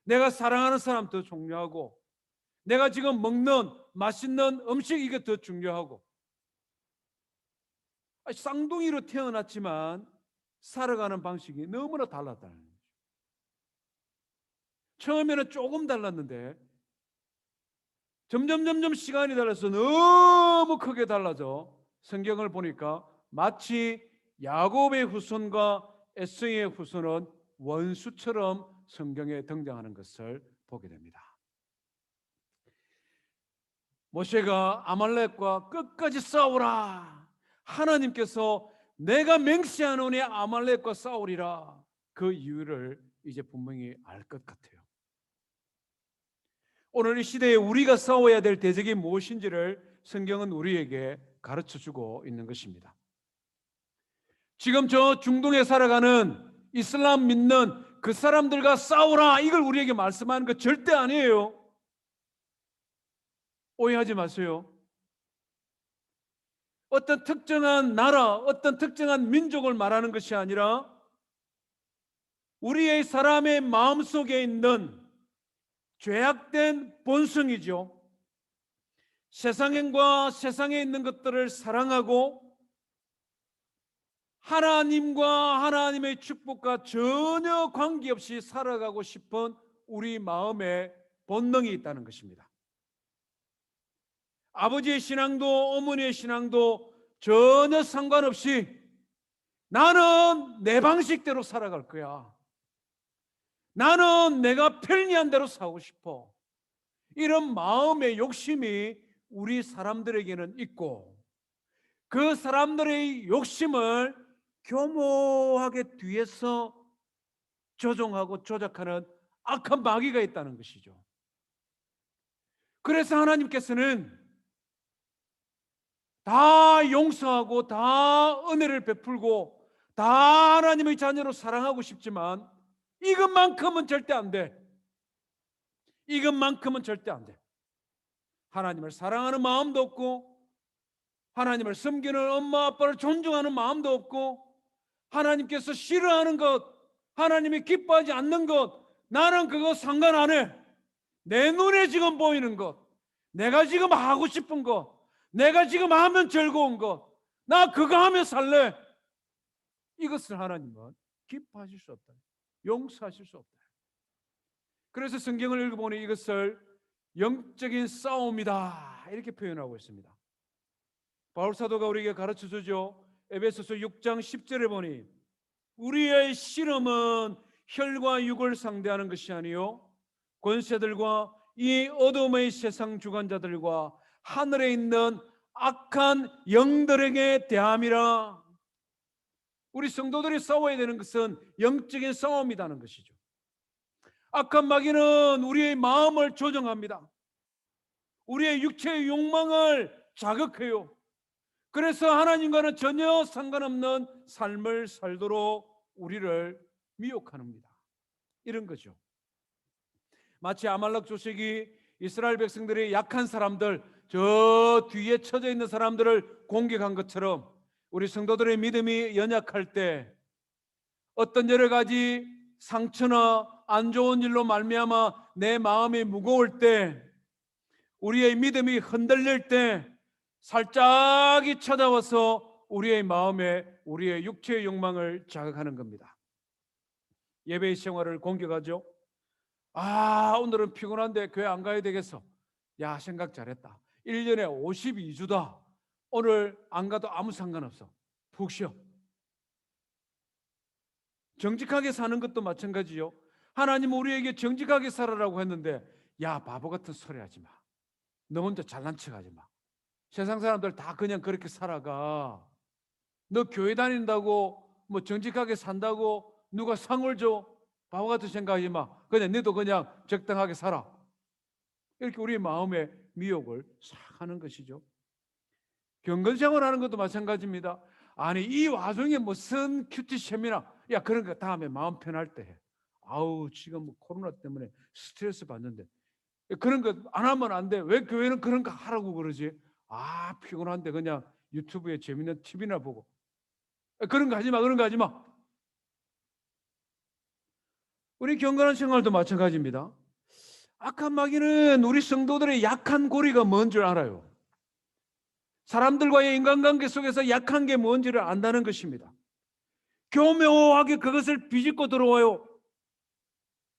내가 사랑하는 사람 더 중요하고 내가 지금 먹는 맛있는 음식 이게 더 중요하고. 쌍둥이로 태어났지만 살아가는 방식이 너무나 달랐다는 거죠. 처음에는 조금 달랐는데 점점 시간이 달라서 너무 크게 달라져 성경을 보니까 마치 야곱의 후손과 에서의 후손은 원수처럼 성경에 등장하는 것을 보게 됩니다. 모세가 아말렉과 끝까지 싸우라. 하나님께서 내가 맹세하노니 아말렉과 싸우리라. 그 이유를 이제 분명히 알 것 같아요. 오늘 이 시대에 우리가 싸워야 될 대적이 무엇인지를 성경은 우리에게 가르쳐주고 있는 것입니다. 지금 저 중동에 살아가는 이슬람 믿는 그 사람들과 싸우라 이걸 우리에게 말씀하는 거 절대 아니에요. 오해하지 마세요. 어떤 특정한 나라, 어떤 특정한 민족을 말하는 것이 아니라 우리의 사람의 마음속에 있는 죄악된 본성이죠. 세상과 세상에 있는 것들을 사랑하고 하나님과 하나님의 축복과 전혀 관계없이 살아가고 싶은 우리 마음의 본능이 있다는 것입니다. 아버지의 신앙도 어머니의 신앙도 전혀 상관없이 나는 내 방식대로 살아갈 거야. 나는 내가 편리한 대로 살고 싶어. 이런 마음의 욕심이 우리 사람들에게는 있고 그 사람들의 욕심을 교모하게 뒤에서 조종하고 조작하는 악한 마귀가 있다는 것이죠. 그래서 하나님께서는 다 용서하고 다 은혜를 베풀고 다 하나님의 자녀로 사랑하고 싶지만 이것만큼은 절대 안 돼. 이것만큼은 절대 안 돼. 하나님을 사랑하는 마음도 없고 하나님을 섬기는 엄마 아빠를 존중하는 마음도 없고 하나님께서 싫어하는 것, 하나님이 기뻐하지 않는 것, 나는 그거 상관 안 해. 내 눈에 지금 보이는 것, 내가 지금 하고 싶은 것, 내가 지금 하면 즐거운 것, 나 그거 하며 살래. 이것을 하나님은 기뻐하실 수 없다. 용서하실 수 없다. 그래서 성경을 읽어보니 이것을 영적인 싸움이다 이렇게 표현하고 있습니다. 바울 사도가 우리에게 가르쳐 주죠. 에베소서 6장 10절에 보니 우리의 씨름은 혈과 육을 상대하는 것이 아니요 권세들과 이 어둠의 세상 주관자들과 하늘에 있는 악한 영들에게 대함이라. 우리 성도들이 싸워야 되는 것은 영적인 싸움이라는 것이죠. 악한 마귀는 우리의 마음을 조정합니다. 우리의 육체의 욕망을 자극해요. 그래서 하나님과는 전혀 상관없는 삶을 살도록 우리를 미혹합니다. 이런 거죠. 마치 아말렉 조색이 이스라엘 백성들이 약한 사람들, 저 뒤에 쳐져 있는 사람들을 공격한 것처럼 우리 성도들의 믿음이 연약할 때 어떤 여러 가지 상처나 안 좋은 일로 말미암아 내 마음이 무거울 때, 우리의 믿음이 흔들릴 때 살짝이 찾아와서 우리의 마음에 우리의 육체의 욕망을 자극하는 겁니다. 예배의 생활을 공격하죠. 오늘은 피곤한데 교회 안 가야 되겠어. 야, 생각 잘했다. 1년에 52주다. 오늘 안 가도 아무 상관없어. 푹 쉬어. 정직하게 사는 것도 마찬가지요. 하나님은 우리에게 정직하게 살아라고 했는데, 야, 바보 같은 소리 하지 마. 너 혼자 잘난 척 하지 마. 세상 사람들 다 그냥 그렇게 살아가. 너 교회 다닌다고 뭐 정직하게 산다고 누가 상을 줘? 바보 같은 생각하지 마. 그냥 너도 그냥 적당하게 살아. 이렇게 우리 마음에 미혹을 싹 하는 것이죠. 경건생활하는 것도 마찬가지입니다. 아니, 이 와중에 무슨 큐티 세미나, 야, 그런 거 다음에 마음 편할 때 해. 지금 뭐 코로나 때문에 스트레스 받는데 그런 거 안 하면 안 돼. 왜 교회는 그런 거 하라고 그러지? 피곤한데 그냥 유튜브에 재밌는 TV나 보고. 그런 거 하지 마. 그런 거 하지 마. 우리 경건한 생활도 마찬가지입니다. 악한 마귀는 우리 성도들의 약한 고리가 뭔 줄 알아요. 사람들과의 인간관계 속에서 약한 게 뭔지를 안다는 것입니다. 교묘하게 그것을 비집고 들어와요.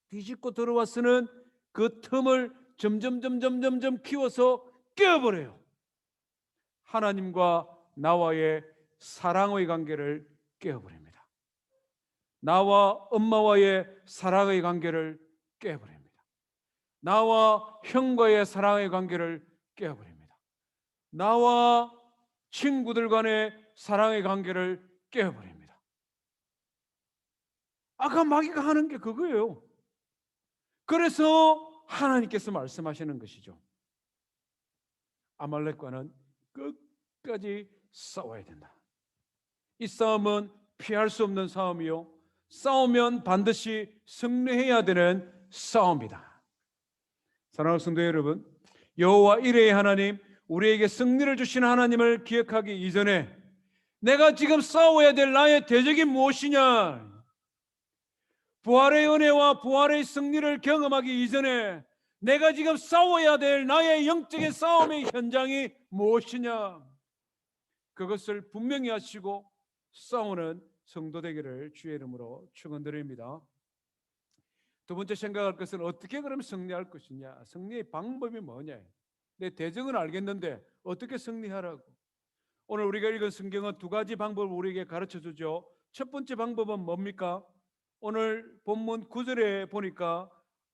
비집고 들어와서는 그 틈을 점점 키워서 깨어버려요. 하나님과 나와의 사랑의 관계를 깨어버립니다. 나와 엄마와의 사랑의 관계를 깨어버립니다. 나와 형과의 사랑의 관계를 깨어버립니다. 나와 친구들 간의 사랑의 관계를 깨어버립니다. 악한 마귀가 하는 게 그거예요. 그래서 하나님께서 말씀하시는 것이죠. 아말렉과는 끝까지 싸워야 된다. 이 싸움은 피할 수 없는 싸움이요, 싸우면 반드시 승리해야 되는 싸움이다. 사랑하는 성도 여러분, 여호와 이레의 하나님, 우리에게 승리를 주시는 하나님을 기억하기 이전에 내가 지금 싸워야 될 나의 대적이 무엇이냐? 부활의 은혜와 부활의 승리를 경험하기 이전에 내가 지금 싸워야 될 나의 영적인 싸움의 현장이 무엇이냐? 그것을 분명히 하시고 싸우는 성도 되기를 주의 이름으로 축원드립니다. 두 번째 생각할 것은 어떻게 그럼 승리할 것이냐? 승리의 방법이 뭐냐? 내 대적은 알겠는데 어떻게 승리하라고? 오늘 우리가 읽은 성경은 두 가지 방법을 우리에게 가르쳐 주죠. 첫 번째 방법은 뭡니까? 오늘 본문 9절에 보니까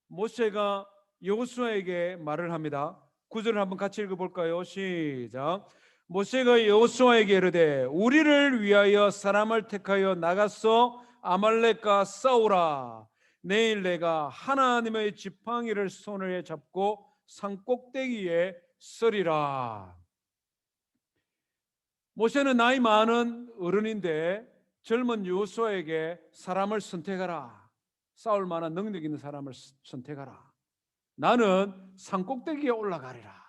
모세가 여호수아에게 말을 합니다. 9절을 한번 같이 읽어볼까요? 시작. 모세가 여호수아에게 이르되 우리를 위하여 사람을 택하여 나가서 아말렉과 싸우라. 내일 내가 하나님의 지팡이를 손에 잡고 산 꼭대기에 서리라. 모세는 나이 많은 어른인데 젊은 여호수아에게 사람을 선택하라. 싸울 만한 능력 있는 사람을 선택하라. 나는 산 꼭대기에 올라가리라.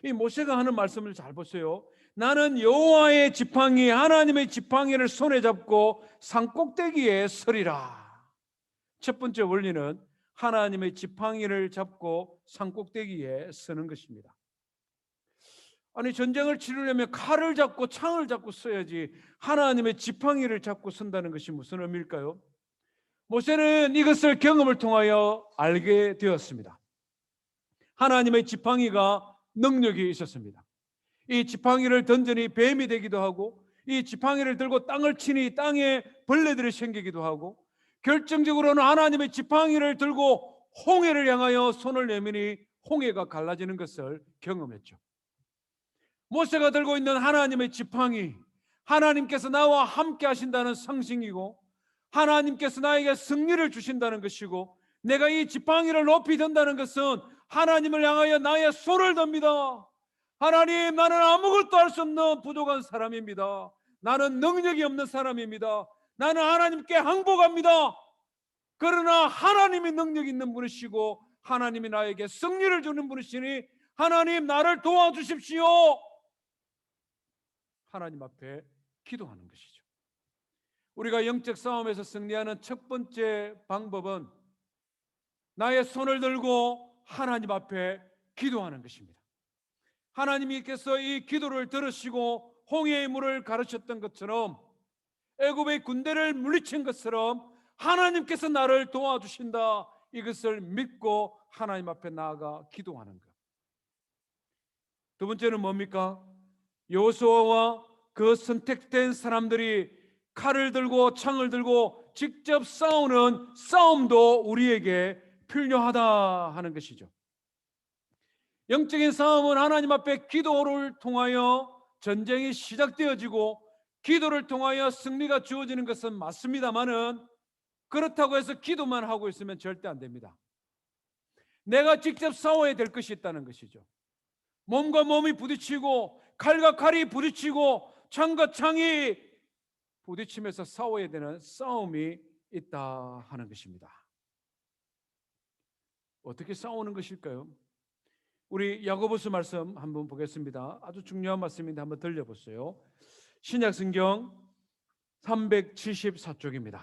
이 모세가 하는 말씀을 잘 보세요. 나는 여호와의 지팡이, 하나님의 지팡이를 손에 잡고 산 꼭대기에 서리라. 첫 번째 원리는 하나님의 지팡이를 잡고 산 꼭대기에 서는 것입니다. 아니, 전쟁을 치르려면 칼을 잡고 창을 잡고 써야지 하나님의 지팡이를 잡고 선다는 것이 무슨 의미일까요? 모세는 이것을 경험을 통하여 알게 되었습니다. 하나님의 지팡이가 능력이 있었습니다. 이 지팡이를 던지니 뱀이 되기도 하고, 이 지팡이를 들고 땅을 치니 땅에 벌레들이 생기기도 하고, 결정적으로는 하나님의 지팡이를 들고 홍해를 향하여 손을 내미니 홍해가 갈라지는 것을 경험했죠. 모세가 들고 있는 하나님의 지팡이, 하나님께서 나와 함께 하신다는 상징이고, 하나님께서 나에게 승리를 주신다는 것이고, 내가 이 지팡이를 높이 든다는 것은 하나님을 향하여 나의 손을 듭니다. 하나님, 나는 아무것도 할 수 없는 부족한 사람입니다. 나는 능력이 없는 사람입니다. 나는 하나님께 항복합니다. 그러나 하나님이 능력 있는 분이시고 하나님이 나에게 승리를 주는 분이시니 하나님, 나를 도와주십시오. 하나님 앞에 기도하는 것이죠. 우리가 영적 싸움에서 승리하는 첫 번째 방법은 나의 손을 들고 하나님 앞에 기도하는 것입니다. 하나님께서 이 기도를 들으시고 홍해의 물을 가르쳤던 것처럼, 애굽의 군대를 물리친 것처럼 하나님께서 나를 도와주신다, 이것을 믿고 하나님 앞에 나아가 기도하는 것. 두 번째는 뭡니까? 여호수아와 그 선택된 사람들이 칼을 들고 창을 들고 직접 싸우는 싸움도 우리에게 필요하다 하는 것이죠. 영적인 싸움은 하나님 앞에 기도를 통하여 전쟁이 시작되어지고 기도를 통하여 승리가 주어지는 것은 맞습니다만은, 그렇다고 해서 기도만 하고 있으면 절대 안 됩니다. 내가 직접 싸워야 될 것이 있다는 것이죠. 몸과 몸이 부딪히고 칼과 칼이 부딪히고 창과 창이 부딪히면서 싸워야 되는 싸움이 있다 하는 것입니다. 어떻게 싸우는 것일까요? 우리 야고보서 말씀 한번 보겠습니다. 아주 중요한 말씀인데 한번 들려보세요. 신약성경 374쪽입니다.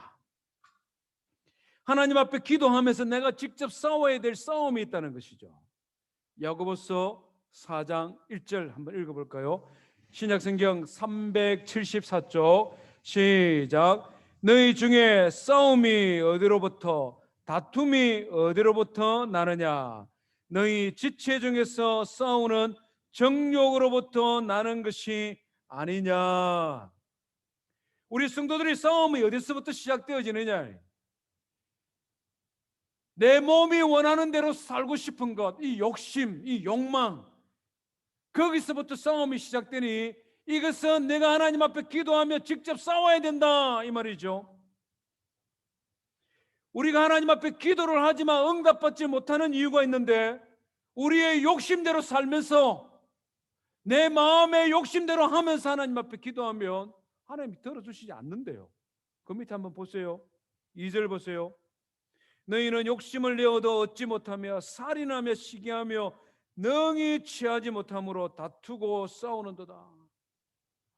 하나님 앞에 기도하면서 내가 직접 싸워야 될 싸움이 있다는 것이죠. 야고보서 4장 1절 한번 읽어볼까요? 신약성경 374쪽 시작. 너희 중에 싸움이 어디로부터, 다툼이 어디로부터 나느냐? 너희 지체 중에서 싸우는 정욕으로부터 나는 것이 아니냐? 우리 성도들이 싸움이 어디서부터 시작되어지느냐? 내 몸이 원하는 대로 살고 싶은 것, 이 욕심, 이 욕망, 거기서부터 싸움이 시작되니 이것은 내가 하나님 앞에 기도하며 직접 싸워야 된다, 이 말이죠. 우리가 하나님 앞에 기도를 하지만 응답받지 못하는 이유가 있는데, 우리의 욕심대로 살면서 내 마음의 욕심대로 하면서 하나님 앞에 기도하면 하나님이 들어주시지 않는데요. 그 밑에 한번 보세요. 2절 보세요. 너희는 욕심을 내어도 얻지 못하며 살인하며 시기하며 능히 취하지 못함으로 다투고 싸우는도다.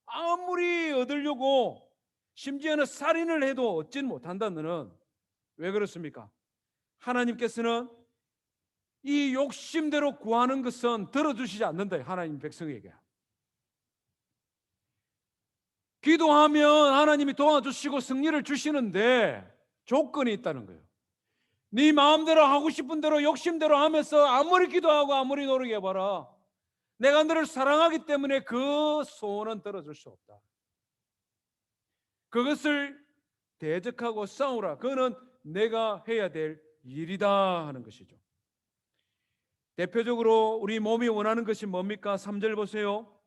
아무리 얻으려고 심지어는 살인을 해도 얻지는 못한다는 것은 왜 그렇습니까? 하나님께서는 이 욕심대로 구하는 것은 들어주시지 않는다, 하나님 백성에게. 기도하면 하나님이 도와주시고 승리를 주시는데 조건이 있다는 거예요. 네 마음대로 하고 싶은 대로 욕심대로 하면서 아무리 기도하고 아무리 노력해봐라, 내가 너를 사랑하기 때문에 그 소원은 들어줄 수 없다. 그것을 대적하고 싸우라. 그거는 내가 해야 될 일이다 하는 것이죠. 대표적으로 우리 몸이 원하는 것이 뭡니까? 3절 보세요.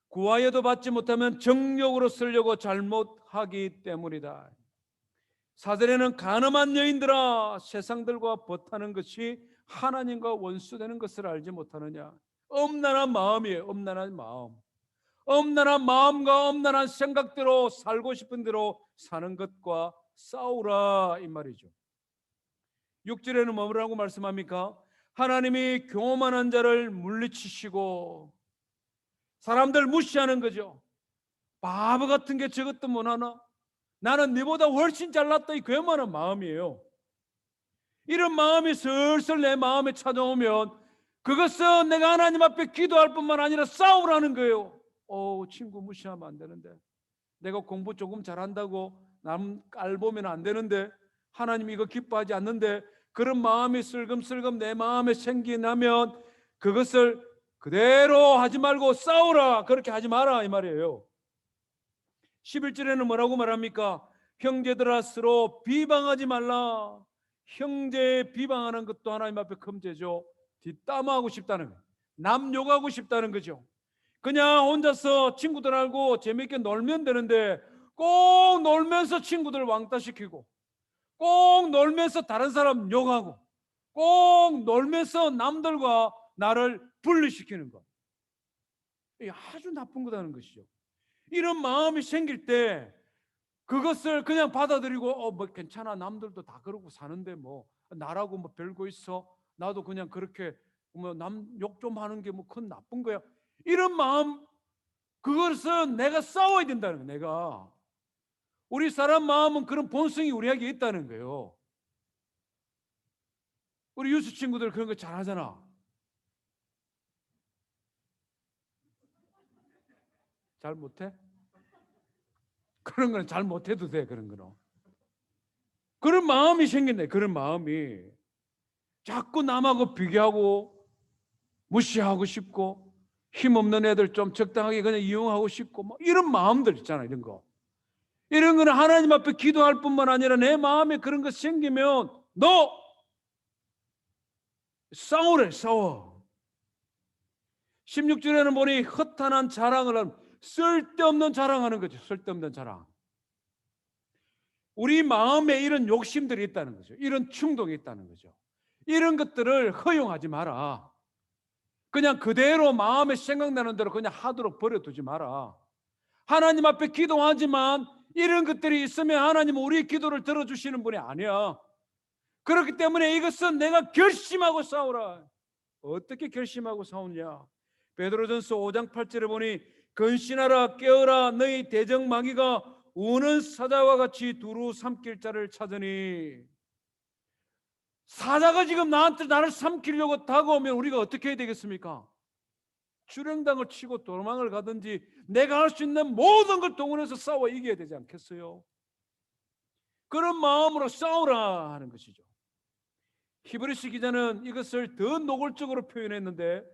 구하여도 받지 못하면 정욕으로 쓰려고 잘못하기 때문이다. 4절에는 가늠한 여인들아, 세상들과 벗하는 것이 하나님과 원수되는 것을 알지 못하느냐. 엄난한 마음이에요. 엄난한 마음. 엄난한 마음과 엄난한 생각대로 살고 싶은 대로 사는 것과 싸우라, 이 말이죠. 6절에는 뭐라고 말씀합니까? 하나님이 교만한 자를 물리치시고, 사람들 무시하는 거죠. 바보 같은 게 저것도 못하나? 나는 네보다 훨씬 잘났다, 이 교만한 마음이에요. 이런 마음이 슬슬 내 마음에 찾아오면 그것은 내가 하나님 앞에 기도할 뿐만 아니라 싸우라는 거예요. 친구 무시하면 안 되는데, 내가 공부 조금 잘한다고 남 깔보면 안 되는데, 하나님 이거 기뻐하지 않는데, 그런 마음이 슬금슬금 내 마음에 생기나면 그것을 그대로 하지 말고 싸우라. 그렇게 하지 마라 이 말이에요. 11절에는 뭐라고 말합니까? 형제들아 서로 비방하지 말라. 형제 비방하는 것도 하나님 앞에 금죄죠. 뒷담화하고 싶다는 거예요. 남 욕하고 싶다는 거죠. 그냥 혼자서 친구들하고 재밌게 놀면 되는데 꼭 놀면서 친구들 왕따시키고, 꼭 놀면서 다른 사람 욕하고, 꼭 놀면서 남들과 나를 분리시키는 것. 이게 아주 나쁜 거다는 것이죠. 이런 마음이 생길 때 그것을 그냥 받아들이고 뭐 괜찮아, 남들도 다 그러고 사는데 뭐 나라고 뭐 별거 있어, 나도 그냥 그렇게 뭐 남 욕 좀 하는 게 뭐 큰 나쁜 거야, 이런 마음, 그것은 내가 싸워야 된다는 거예요. 내가, 우리 사람 마음은 그런 본성이 우리에게 있다는 거예요. 우리 유수 친구들 그런 거 잘하잖아. 잘 못해? 그런 거는 잘 못해도 돼. 그런 거는 그런 마음이 생긴다. 그런 마음이 자꾸 남하고 비교하고 무시하고 싶고 힘없는 애들 좀 적당하게 그냥 이용하고 싶고 뭐 이런 마음들 있잖아. 이런 거는 하나님 앞에 기도할 뿐만 아니라 내 마음에 그런 거 생기면 너 싸우래. 싸워. 16절에는 보니 허탄한 자랑을 하는, 쓸데없는 자랑하는 거죠. 쓸데없는 자랑. 우리 마음에 이런 욕심들이 있다는 거죠. 이런 충동이 있다는 거죠. 이런 것들을 허용하지 마라. 그냥 그대로 마음에 생각나는 대로 그냥 하도록 버려두지 마라. 하나님 앞에 기도하지만 이런 것들이 있으면 하나님은 우리의 기도를 들어주시는 분이 아니야. 그렇기 때문에 이것은 내가 결심하고 싸우라. 어떻게 결심하고 싸우냐? 베드로전서 5장 8절에 보니 근신하라, 깨어라, 너희 대적마귀가 우는 사자와 같이 두루 삼킬 자를 찾으니. 사자가 지금 나를 삼키려고 다가오면 우리가 어떻게 해야 되겠습니까? 주랭당을 치고 도망을 가든지 내가 할 수 있는 모든 걸 동원해서 싸워 이겨야 되지 않겠어요? 그런 마음으로 싸우라 하는 것이죠. 히브리서 기자는 이것을 더 노골적으로 표현했는데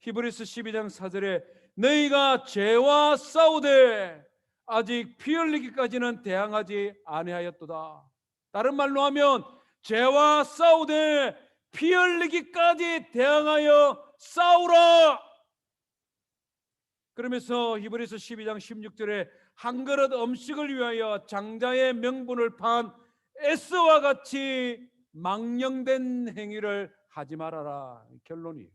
히브리서 12장 4절에 너희가 죄와 싸우되 아직 피 흘리기까지는 대항하지 아니하였도다. 다른 말로 하면 죄와 싸우되 피 흘리기까지 대항하여 싸우라. 그러면서 히브리서 12장 16절에 한 그릇 음식을 위하여 장자의 명분을 판 에스와 같이 망령된 행위를 하지 말아라. 결론이,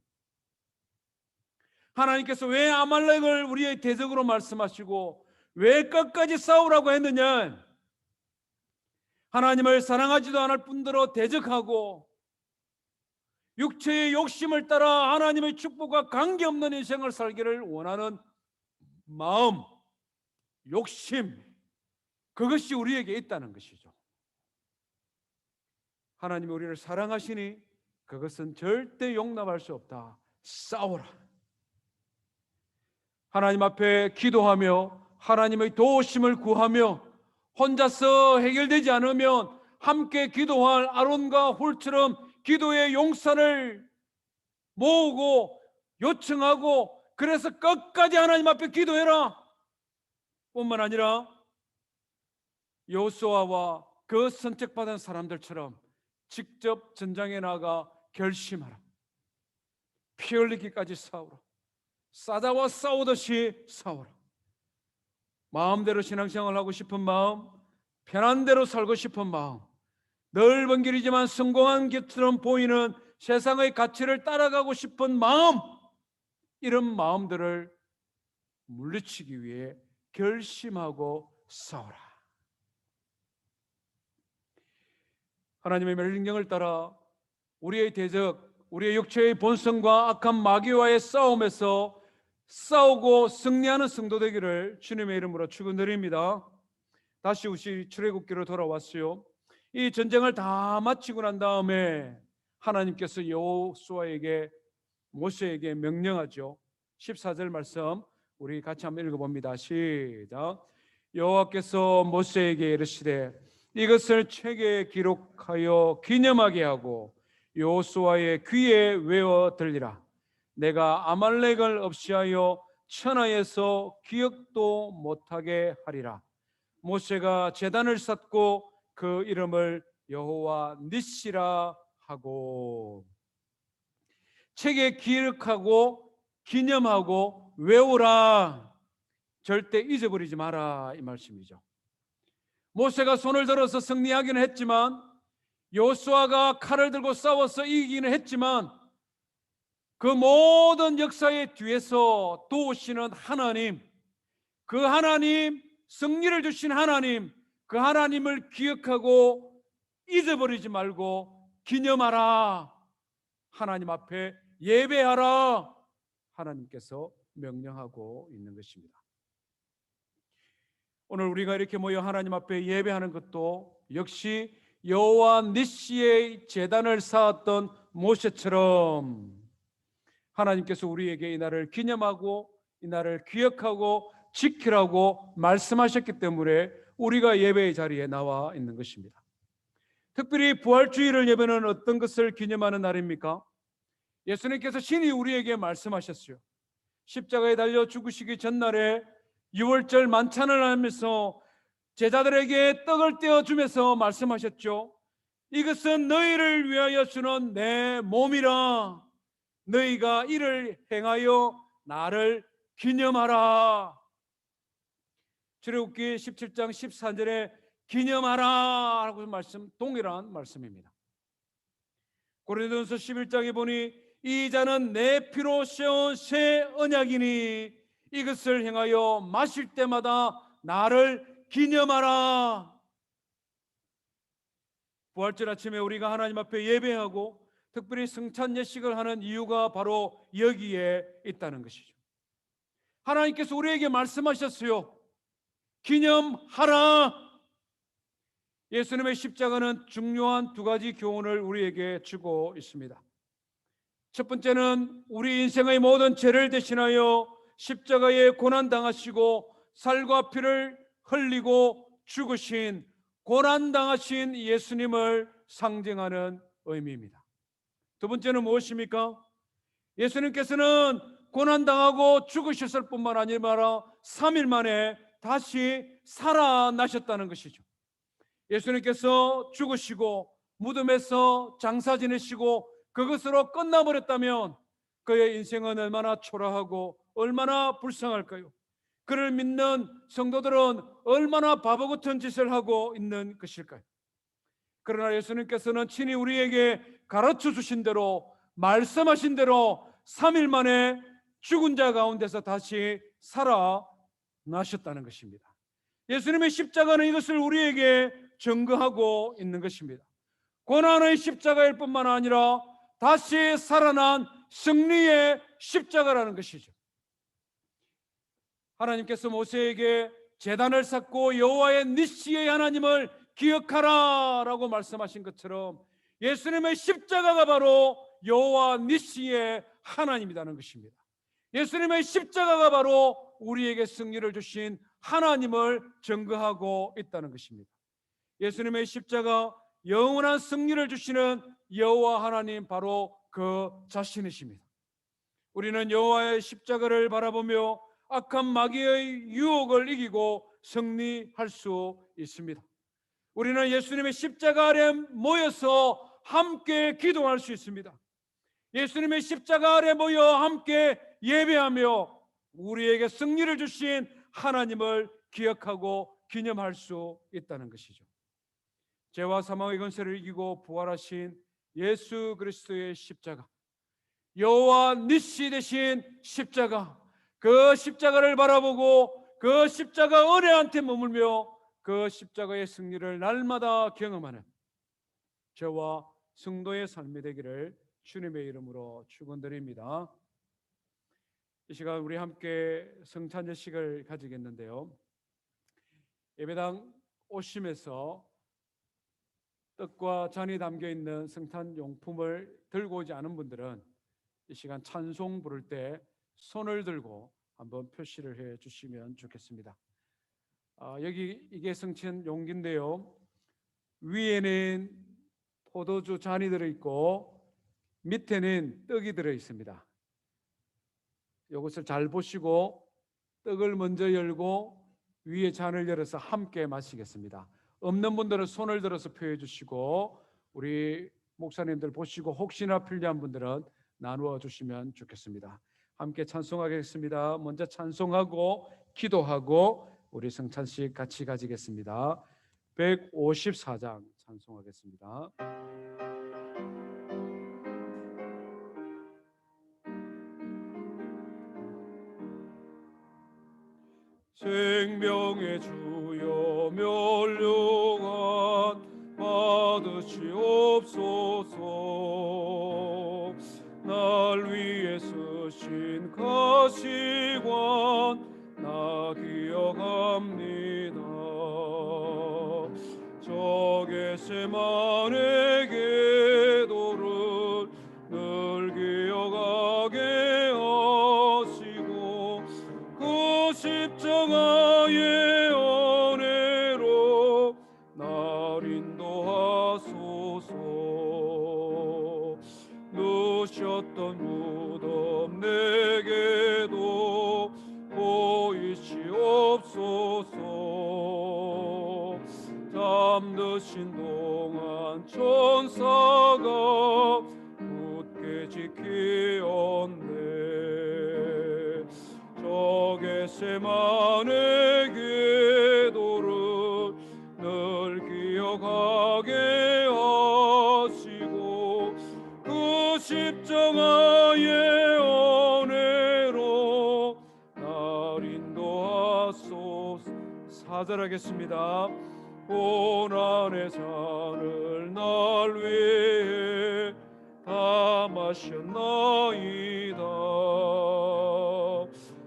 하나님께서 왜 아말렉을 우리의 대적으로 말씀하시고 왜 끝까지 싸우라고 했느냐? 하나님을 사랑하지도 않을 뿐더러 대적하고 육체의 욕심을 따라 하나님의 축복과 관계없는 인생을 살기를 원하는 마음, 욕심, 그것이 우리에게 있다는 것이죠. 하나님이 우리를 사랑하시니 그것은 절대 용납할 수 없다. 싸워라. 하나님 앞에 기도하며 하나님의 도우심을 구하며 혼자서 해결되지 않으면 함께 기도할 아론과 홀처럼 기도의 용산을 모으고 요청하고, 그래서 끝까지 하나님 앞에 기도해라 뿐만 아니라 여호수아와 그 선택받은 사람들처럼 직접 전장에 나가 결심하라. 피 흘리기까지 싸우라. 사자와 싸우듯이 싸우라. 마음대로 신앙생활을 하고 싶은 마음, 편한 대로 살고 싶은 마음, 넓은 길이지만 성공한 길처럼 보이는 세상의 가치를 따라가고 싶은 마음, 이런 마음들을 물리치기 위해 결심하고 싸우라. 하나님의 명령을 따라 우리의 대적, 우리의 육체의 본성과 악한 마귀와의 싸움에서 싸우고 승리하는 성도 되기를 주님의 이름으로 축원드립니다. 다시 우리 출애굽기로 돌아왔어요. 이 전쟁을 다 마치고 난 다음에 하나님께서 여호수아에게, 모세에게 명령하죠. 14절 말씀 우리 같이 한번 읽어봅니다. 시작. 여호와께서 모세에게 이르시되 이것을 책에 기록하여 기념하게 하고 여호수아의 귀에 외워 들리라. 내가 아말렉을 없이하여 천하에서 기억도 못하게 하리라. 모세가 제단을 쌓고 그 이름을 여호와 니시라 하고, 책에 기록하고 기념하고 외우라. 절대 잊어버리지 마라, 이 말씀이죠. 모세가 손을 들어서 승리하기는 했지만, 여호수아가 칼을 들고 싸워서 이기기는 했지만, 그 모든 역사의 뒤에서 도우시는 하나님, 그 하나님, 승리를 주신 하나님, 그 하나님을 기억하고 잊어버리지 말고 기념하라. 하나님 앞에 예배하라. 하나님께서 명령하고 있는 것입니다. 오늘 우리가 이렇게 모여 하나님 앞에 예배하는 것도 역시 여호와 니시의 제단을 쌓았던 모세처럼 하나님께서 우리에게 이 날을 기념하고 이 날을 기억하고 지키라고 말씀하셨기 때문에 우리가 예배의 자리에 나와 있는 것입니다. 특별히 부활주일을 예배는 어떤 것을 기념하는 날입니까? 예수님께서 신이 우리에게 말씀하셨어요. 십자가에 달려 죽으시기 전날에 유월절 만찬을 하면서 제자들에게 떡을 떼어주면서 말씀하셨죠. 이것은 너희를 위하여 주는 내 몸이라. 너희가 이를 행하여 나를 기념하라. 출애굽기 17장 14절에 기념하라 라고 말씀, 동일한 말씀입니다. 고린도전서 11장에 보니 이 잔은 내 피로 세운 새 언약이니 이것을 행하여 마실 때마다 나를 기념하라. 부활절 아침에 우리가 하나님 앞에 예배하고 특별히 성찬 예식을 하는 이유가 바로 여기에 있다는 것이죠. 하나님께서 우리에게 말씀하셨어요. 기념하라. 예수님의 십자가는 중요한 두 가지 교훈을 우리에게 주고 있습니다. 첫 번째는 우리 인생의 모든 죄를 대신하여 십자가에 고난당하시고 살과 피를 흘리고 죽으신 고난당하신 예수님을 상징하는 의미입니다. 두 번째는 무엇입니까? 예수님께서는 고난당하고 죽으셨을 뿐만 아니라 3일 만에 다시 살아나셨다는 것이죠. 예수님께서 죽으시고 무덤에서 장사 지내시고 그것으로 끝나버렸다면 그의 인생은 얼마나 초라하고 얼마나 불쌍할까요? 그를 믿는 성도들은 얼마나 바보 같은 짓을 하고 있는 것일까요? 그러나 예수님께서는 친히 우리에게 가르쳐 주신 대로 말씀하신 대로 3일 만에 죽은 자 가운데서 다시 살아나셨다는 것입니다. 예수님의 십자가는 이것을 우리에게 증거하고 있는 것입니다. 고난의 십자가일 뿐만 아니라 다시 살아난 승리의 십자가라는 것이죠. 하나님께서 모세에게 제단을 쌓고 여호와의 니시의 하나님을 기억하라 라고 말씀하신 것처럼 예수님의 십자가가 바로 여호와 니시의 하나님이라는 것입니다. 예수님의 십자가가 바로 우리에게 승리를 주신 하나님을 증거하고 있다는 것입니다. 예수님의 십자가, 영원한 승리를 주시는 여호와 하나님, 바로 그 자신이십니다. 우리는 여호와의 십자가를 바라보며 악한 마귀의 유혹을 이기고 승리할 수 있습니다. 우리는 예수님의 십자가 아래 모여서 함께 기도할 수 있습니다. 예수님의 십자가 아래 모여 함께 예배하며 우리에게 승리를 주신 하나님을 기억하고 기념할 수 있다는 것이죠. 죄와 사망의 권세를 이기고 부활하신 예수 그리스도의 십자가, 여호와 니시 되신 십자가, 그 십자가를 바라보고 그 십자가 은혜한테 머물며 그 십자가의 승리를 날마다 경험하는 저와 성도의 삶이 되기를 주님의 이름으로 축원드립니다. 이 시간 우리 함께 성찬 예식을 가지겠는데요, 예배당 오심에서 떡과 잔이 담겨 있는 성찬 용품을 들고 오지 않은 분들은 이 시간 찬송 부를 때 손을 들고 한번 표시를 해 주시면 좋겠습니다. 여기 이게 성찬 용기인데요, 위에는 포도주 잔이 들어있고 밑에는 떡이 들어있습니다. 이것을 잘 보시고 떡을 먼저 열고 위에 잔을 열어서 함께 마시겠습니다. 없는 분들은 손을 들어서 표해 주시고 우리 목사님들 보시고 혹시나 필요한 분들은 나누어 주시면 좋겠습니다. 함께 찬송하겠습니다. 먼저 찬송하고 기도하고 우리 성찬식 같이 가지겠습니다. 154장 찬송하겠습니다. 생명의 주여 멸류관 받으시옵소서. 날 위해 쓰신 가시관 나 기억합니다. 저 겟세마네 기도를 늘 기억하게 하시고 그 십자가의 은혜로 날 인도하소서. 누셨던 무덤 내게도 보이시옵소서. 잠드신 동안 천사가 굳게 지키었네. 저 겟세마네 기도를 늘 기억하게 하시고 그 십자가의 은혜로 날 인도하소서. 4절 하겠습니다. 고난의 잔을 날 위해 다 마셨나이다.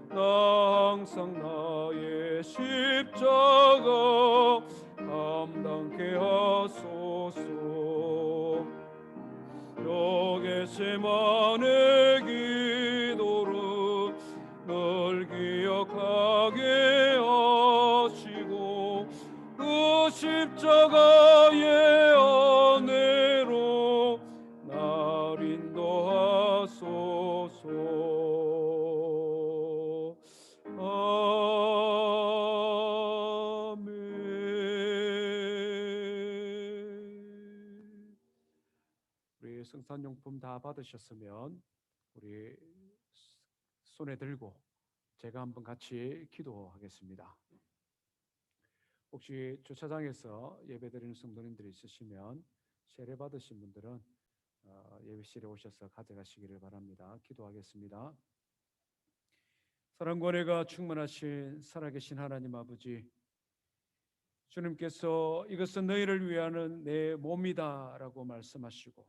나 항상 나의 십자가 감당케 하소서. 저 겟세마네 기도를 늘 기억하게 하시고 그 십자가의 은혜로 날 인도하소서. 아멘. 우리 성산용품 다 받으셨으면 우리 손에 들고 제가 한번 같이 기도하겠습니다. 혹시 주차장에서 예배드리는 성도님들이 있으시면 세례 받으신 분들은 예배실에 오셔서 가져가시기를 바랍니다. 기도하겠습니다. 사랑과 은혜가 충만하신 살아계신 하나님 아버지, 주님께서 이것은 너희를 위하는 내 몸이다 라고 말씀하시고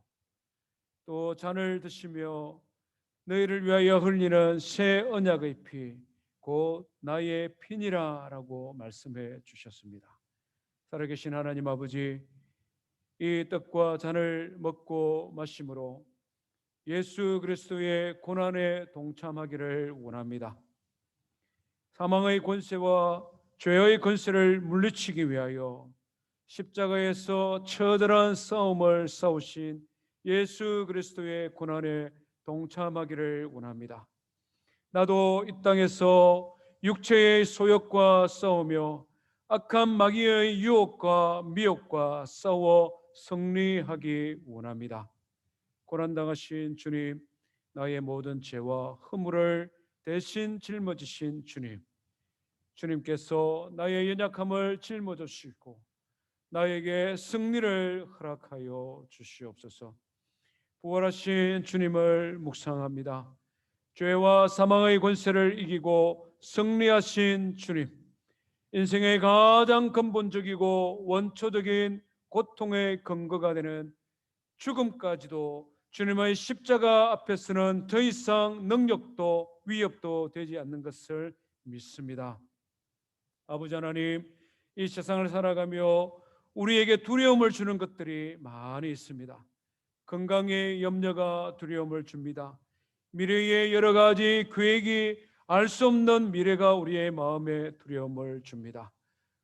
또 잔을 드시며 너희를 위하여 흘리는 새 언약의 피 곧 나의 피니라 라고 말씀해 주셨습니다. 살아계신 하나님 아버지, 이 떡과 잔을 먹고 마심으로 예수 그리스도의 고난에 동참하기를 원합니다. 사망의 권세와 죄의 권세를 물리치기 위하여 십자가에서 처절한 싸움을 싸우신 예수 그리스도의 고난에 동참하기를 원합니다. 나도 이 땅에서 육체의 소욕과 싸우며 악한 마귀의 유혹과 미혹과 싸워 승리하기 원합니다. 고난당하신 주님, 나의 모든 죄와 허물을 대신 짊어지신 주님, 주님께서 나의 연약함을 짊어지시고 나에게 승리를 허락하여 주시옵소서. 부활하신 주님을 묵상합니다. 죄와 사망의 권세를 이기고 승리하신 주님, 인생의 가장 근본적이고 원초적인 고통의 근거가 되는 죽음까지도 주님의 십자가 앞에서는 더 이상 능력도 위협도 되지 않는 것을 믿습니다. 아버지 하나님, 이 세상을 살아가며 우리에게 두려움을 주는 것들이 많이 있습니다. 건강의 염려가 두려움을 줍니다. 미래의 여러 가지 계획이 알 수 없는 미래가 우리의 마음에 두려움을 줍니다.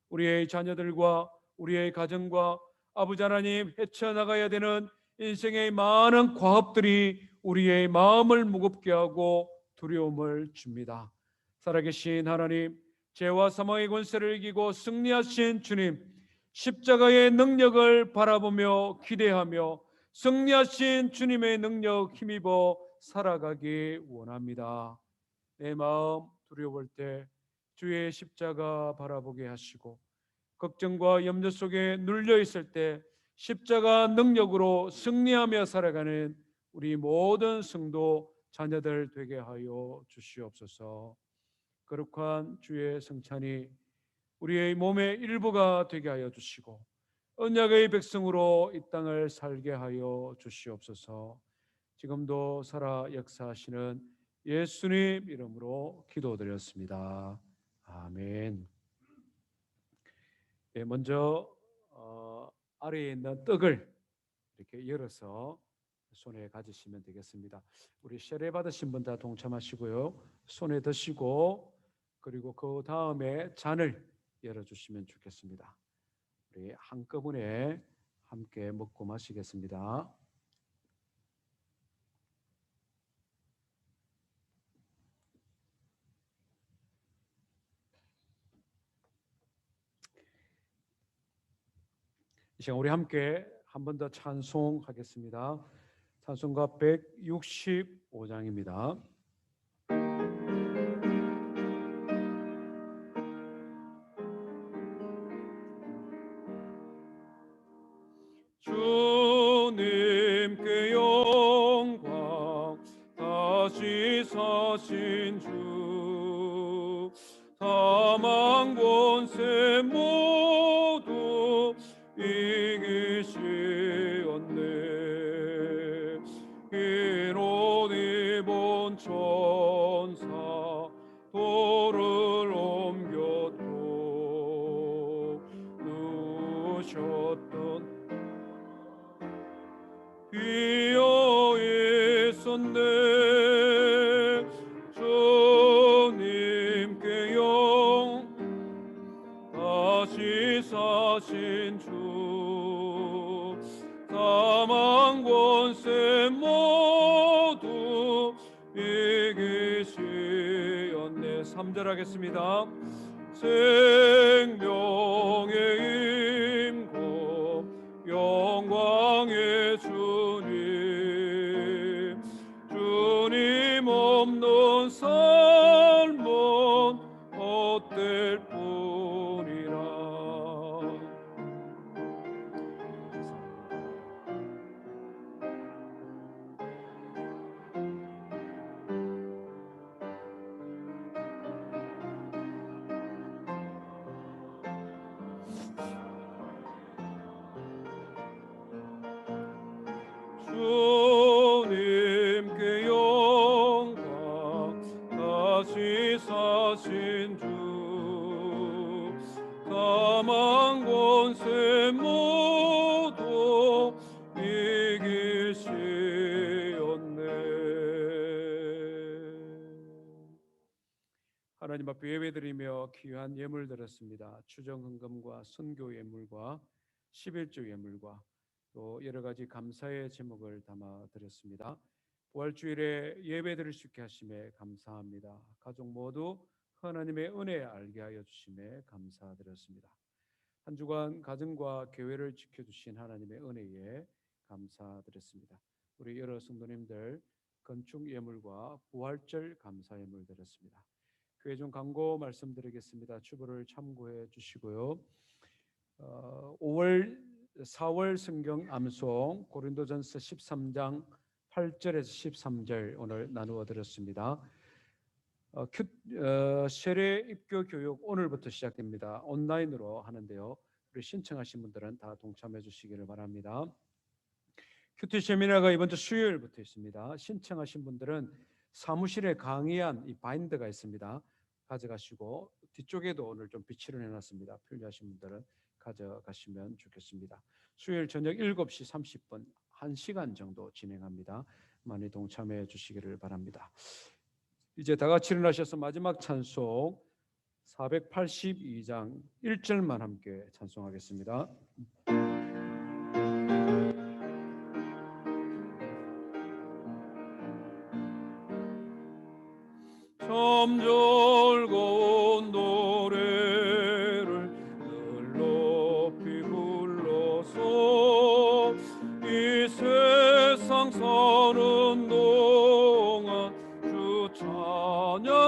우리의 자녀들과 우리의 가정과 아버지 하나님, 헤쳐나가야 되는 인생의 많은 과업들이 우리의 마음을 무겁게 하고 두려움을 줍니다. 살아계신 하나님, 죄와 사망의 권세를 이기고 승리하신 주님, 십자가의 능력을 바라보며 기대하며 승리하신 주님의 능력 힘입어 살아가기 원합니다. 내 마음 두려울 때 주의 십자가 바라보게 하시고, 걱정과 염려 속에 눌려 있을 때 십자가 능력으로 승리하며 살아가는 우리 모든 성도 자녀들 되게 하여 주시옵소서. 거룩한 주의 성찬이 우리의 몸의 일부가 되게 하여 주시고, 언약의 백성으로 이 땅을 살게 하여 주시옵소서. 지금도 살아 역사하시는 예수님 이름으로 기도드렸습니다. 아멘. 먼저 아래에 있는 떡을 이렇게 열어서 손에 가지시면 되겠습니다. 우리 세례 받으신 분 다 동참하시고요. 손에 드시고, 그리고 그 다음에 잔을 열어주시면 좋겠습니다. 우리 한꺼번에 함께 먹고 마시겠습니다. 이 시간 우리 함께 한 번 더 찬송하겠습니다. 찬송가 165장입니다. 주님께 영광, 다시 사신 주, 사망 권세 모두 이기시었네. 기로 입은 천사 돌을 옮겼고, 누우셨던 비어 있었네. 주님께 다시 사신 주, 사망 권세 모두 이기시었네. 3절 하겠습니다. 생명의 임고 영광의 주님, 주님 없는 삶은 헛될 뿐이라. 주님께 영광, 다시 사신 주, 사망 권세 모두 이기시었네. 하나님 앞에 예배드리며 귀한 예물 드렸습니다. 추정 헌금과 선교 예물과 11조 예물과 또 여러 가지 감사의 제목을 담아 드렸습니다. 부활주일에 예배 드릴 수 있게 하심에 감사합니다. 가족 모두 하나님의 은혜 알게 하여 주심에 감사드렸습니다. 한 주간 가정과 교회를 지켜주신 하나님의 은혜에 감사드렸습니다. 우리 여러 성도님들 건축 예물과 부활절 감사 예물 드렸습니다. 교회 중 광고 말씀드리겠습니다. 주보를 참고해 주시고요. 4월 성경 암송 고린도전서 13장 8절에서 13절 오늘 나누어 드렸습니다. 세례 입교 교육 오늘부터 시작됩니다. 온라인으로 하는데요. 우리 신청하신 분들은 다 동참해 주시기를 바랍니다. 큐티 세미나가 이번 주 수요일부터 있습니다. 신청하신 분들은 사무실에 강의한 이 바인더가 있습니다. 가져가시고, 뒤쪽에도 오늘 좀 비치를 해놨습니다. 필요하신 분들은 가져가시면 좋겠습니다. 수요일 저녁 7시 30분 1시간 정도 진행합니다. 많이 동참해 주시기를 바랍니다. 이제 다 같이 일어나셔서 마지막 찬송 482장 1절만 함께 찬송하겠습니다. 참 즐거운 노래를 늘 높이 불러서 이 세상 사는 동안 주 찬양하겠네.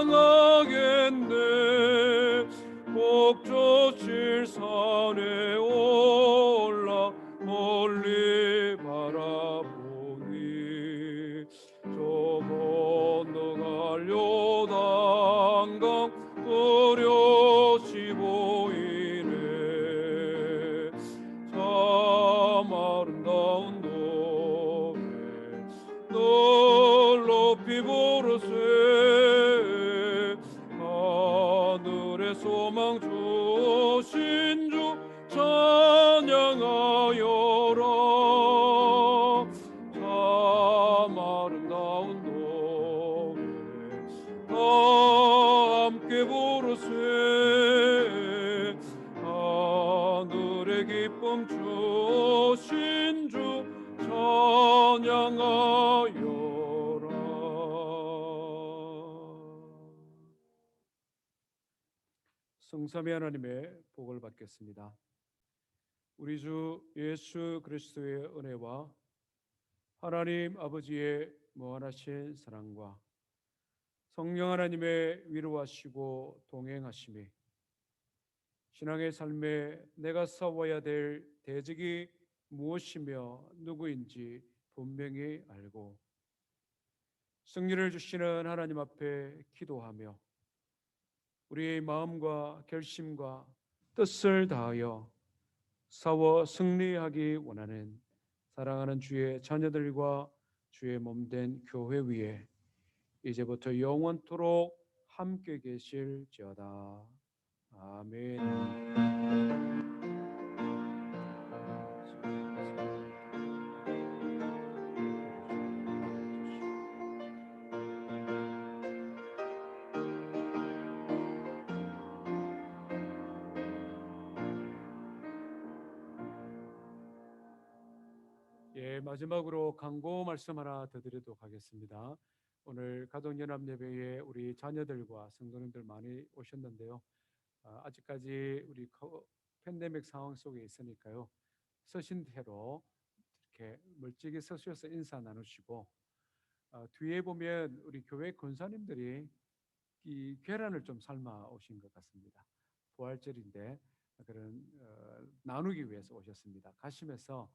꼭저실 산에 올라 멀리 바라보니 저 건너갈 요단강 뚜렷이 보이네. 참 아름다운 노래 늘 높이 부르세. 하늘의 소망 주신 주 찬양하여라. 참 아름다운 노래 다 함께 부르세. 하늘의 기쁨 주신 주 찬양하여라. 성삼위 하나님의 복을 받겠습니다. 우리 주 예수 그리스도의 은혜와 하나님 아버지의 무한하신 사랑과 성령 하나님의 위로하시고 동행하심이 신앙의 삶에 내가 싸워야 될 대적이 무엇이며 누구인지 분명히 알고 승리를 주시는 하나님 앞에 기도하며 우리의 마음과 결심과 뜻을 다하여 싸워 승리하기 원하는 사랑하는 주의 자녀들과 주의 몸된 교회 위에 이제부터 영원토록 함께 계실지어다. 아멘. 예, 마지막으로 강고 말씀 하나 더 드리도록 하겠습니다. 오늘 가족연합 예배에 우리 자녀들과 성도님들 많이 오셨는데요. 아직까지 우리 팬데믹 상황 속에 있으니까요. 서신 대로 이렇게 멀찍이 서셔서 인사 나누시고 뒤에 보면 우리 교회 권사님들이 이 계란을 좀 삶아 오신 것 같습니다. 부활절인데 그런 나누기 위해서 오셨습니다. 가시면서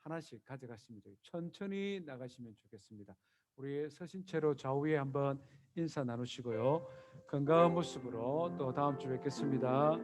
하나씩 가져가시면 돼요. 천천히 나가시면 좋겠습니다. 우리 서신체로 좌우에 한번 인사 나누시고요. 건강한 모습으로 또 다음 주 뵙겠습니다.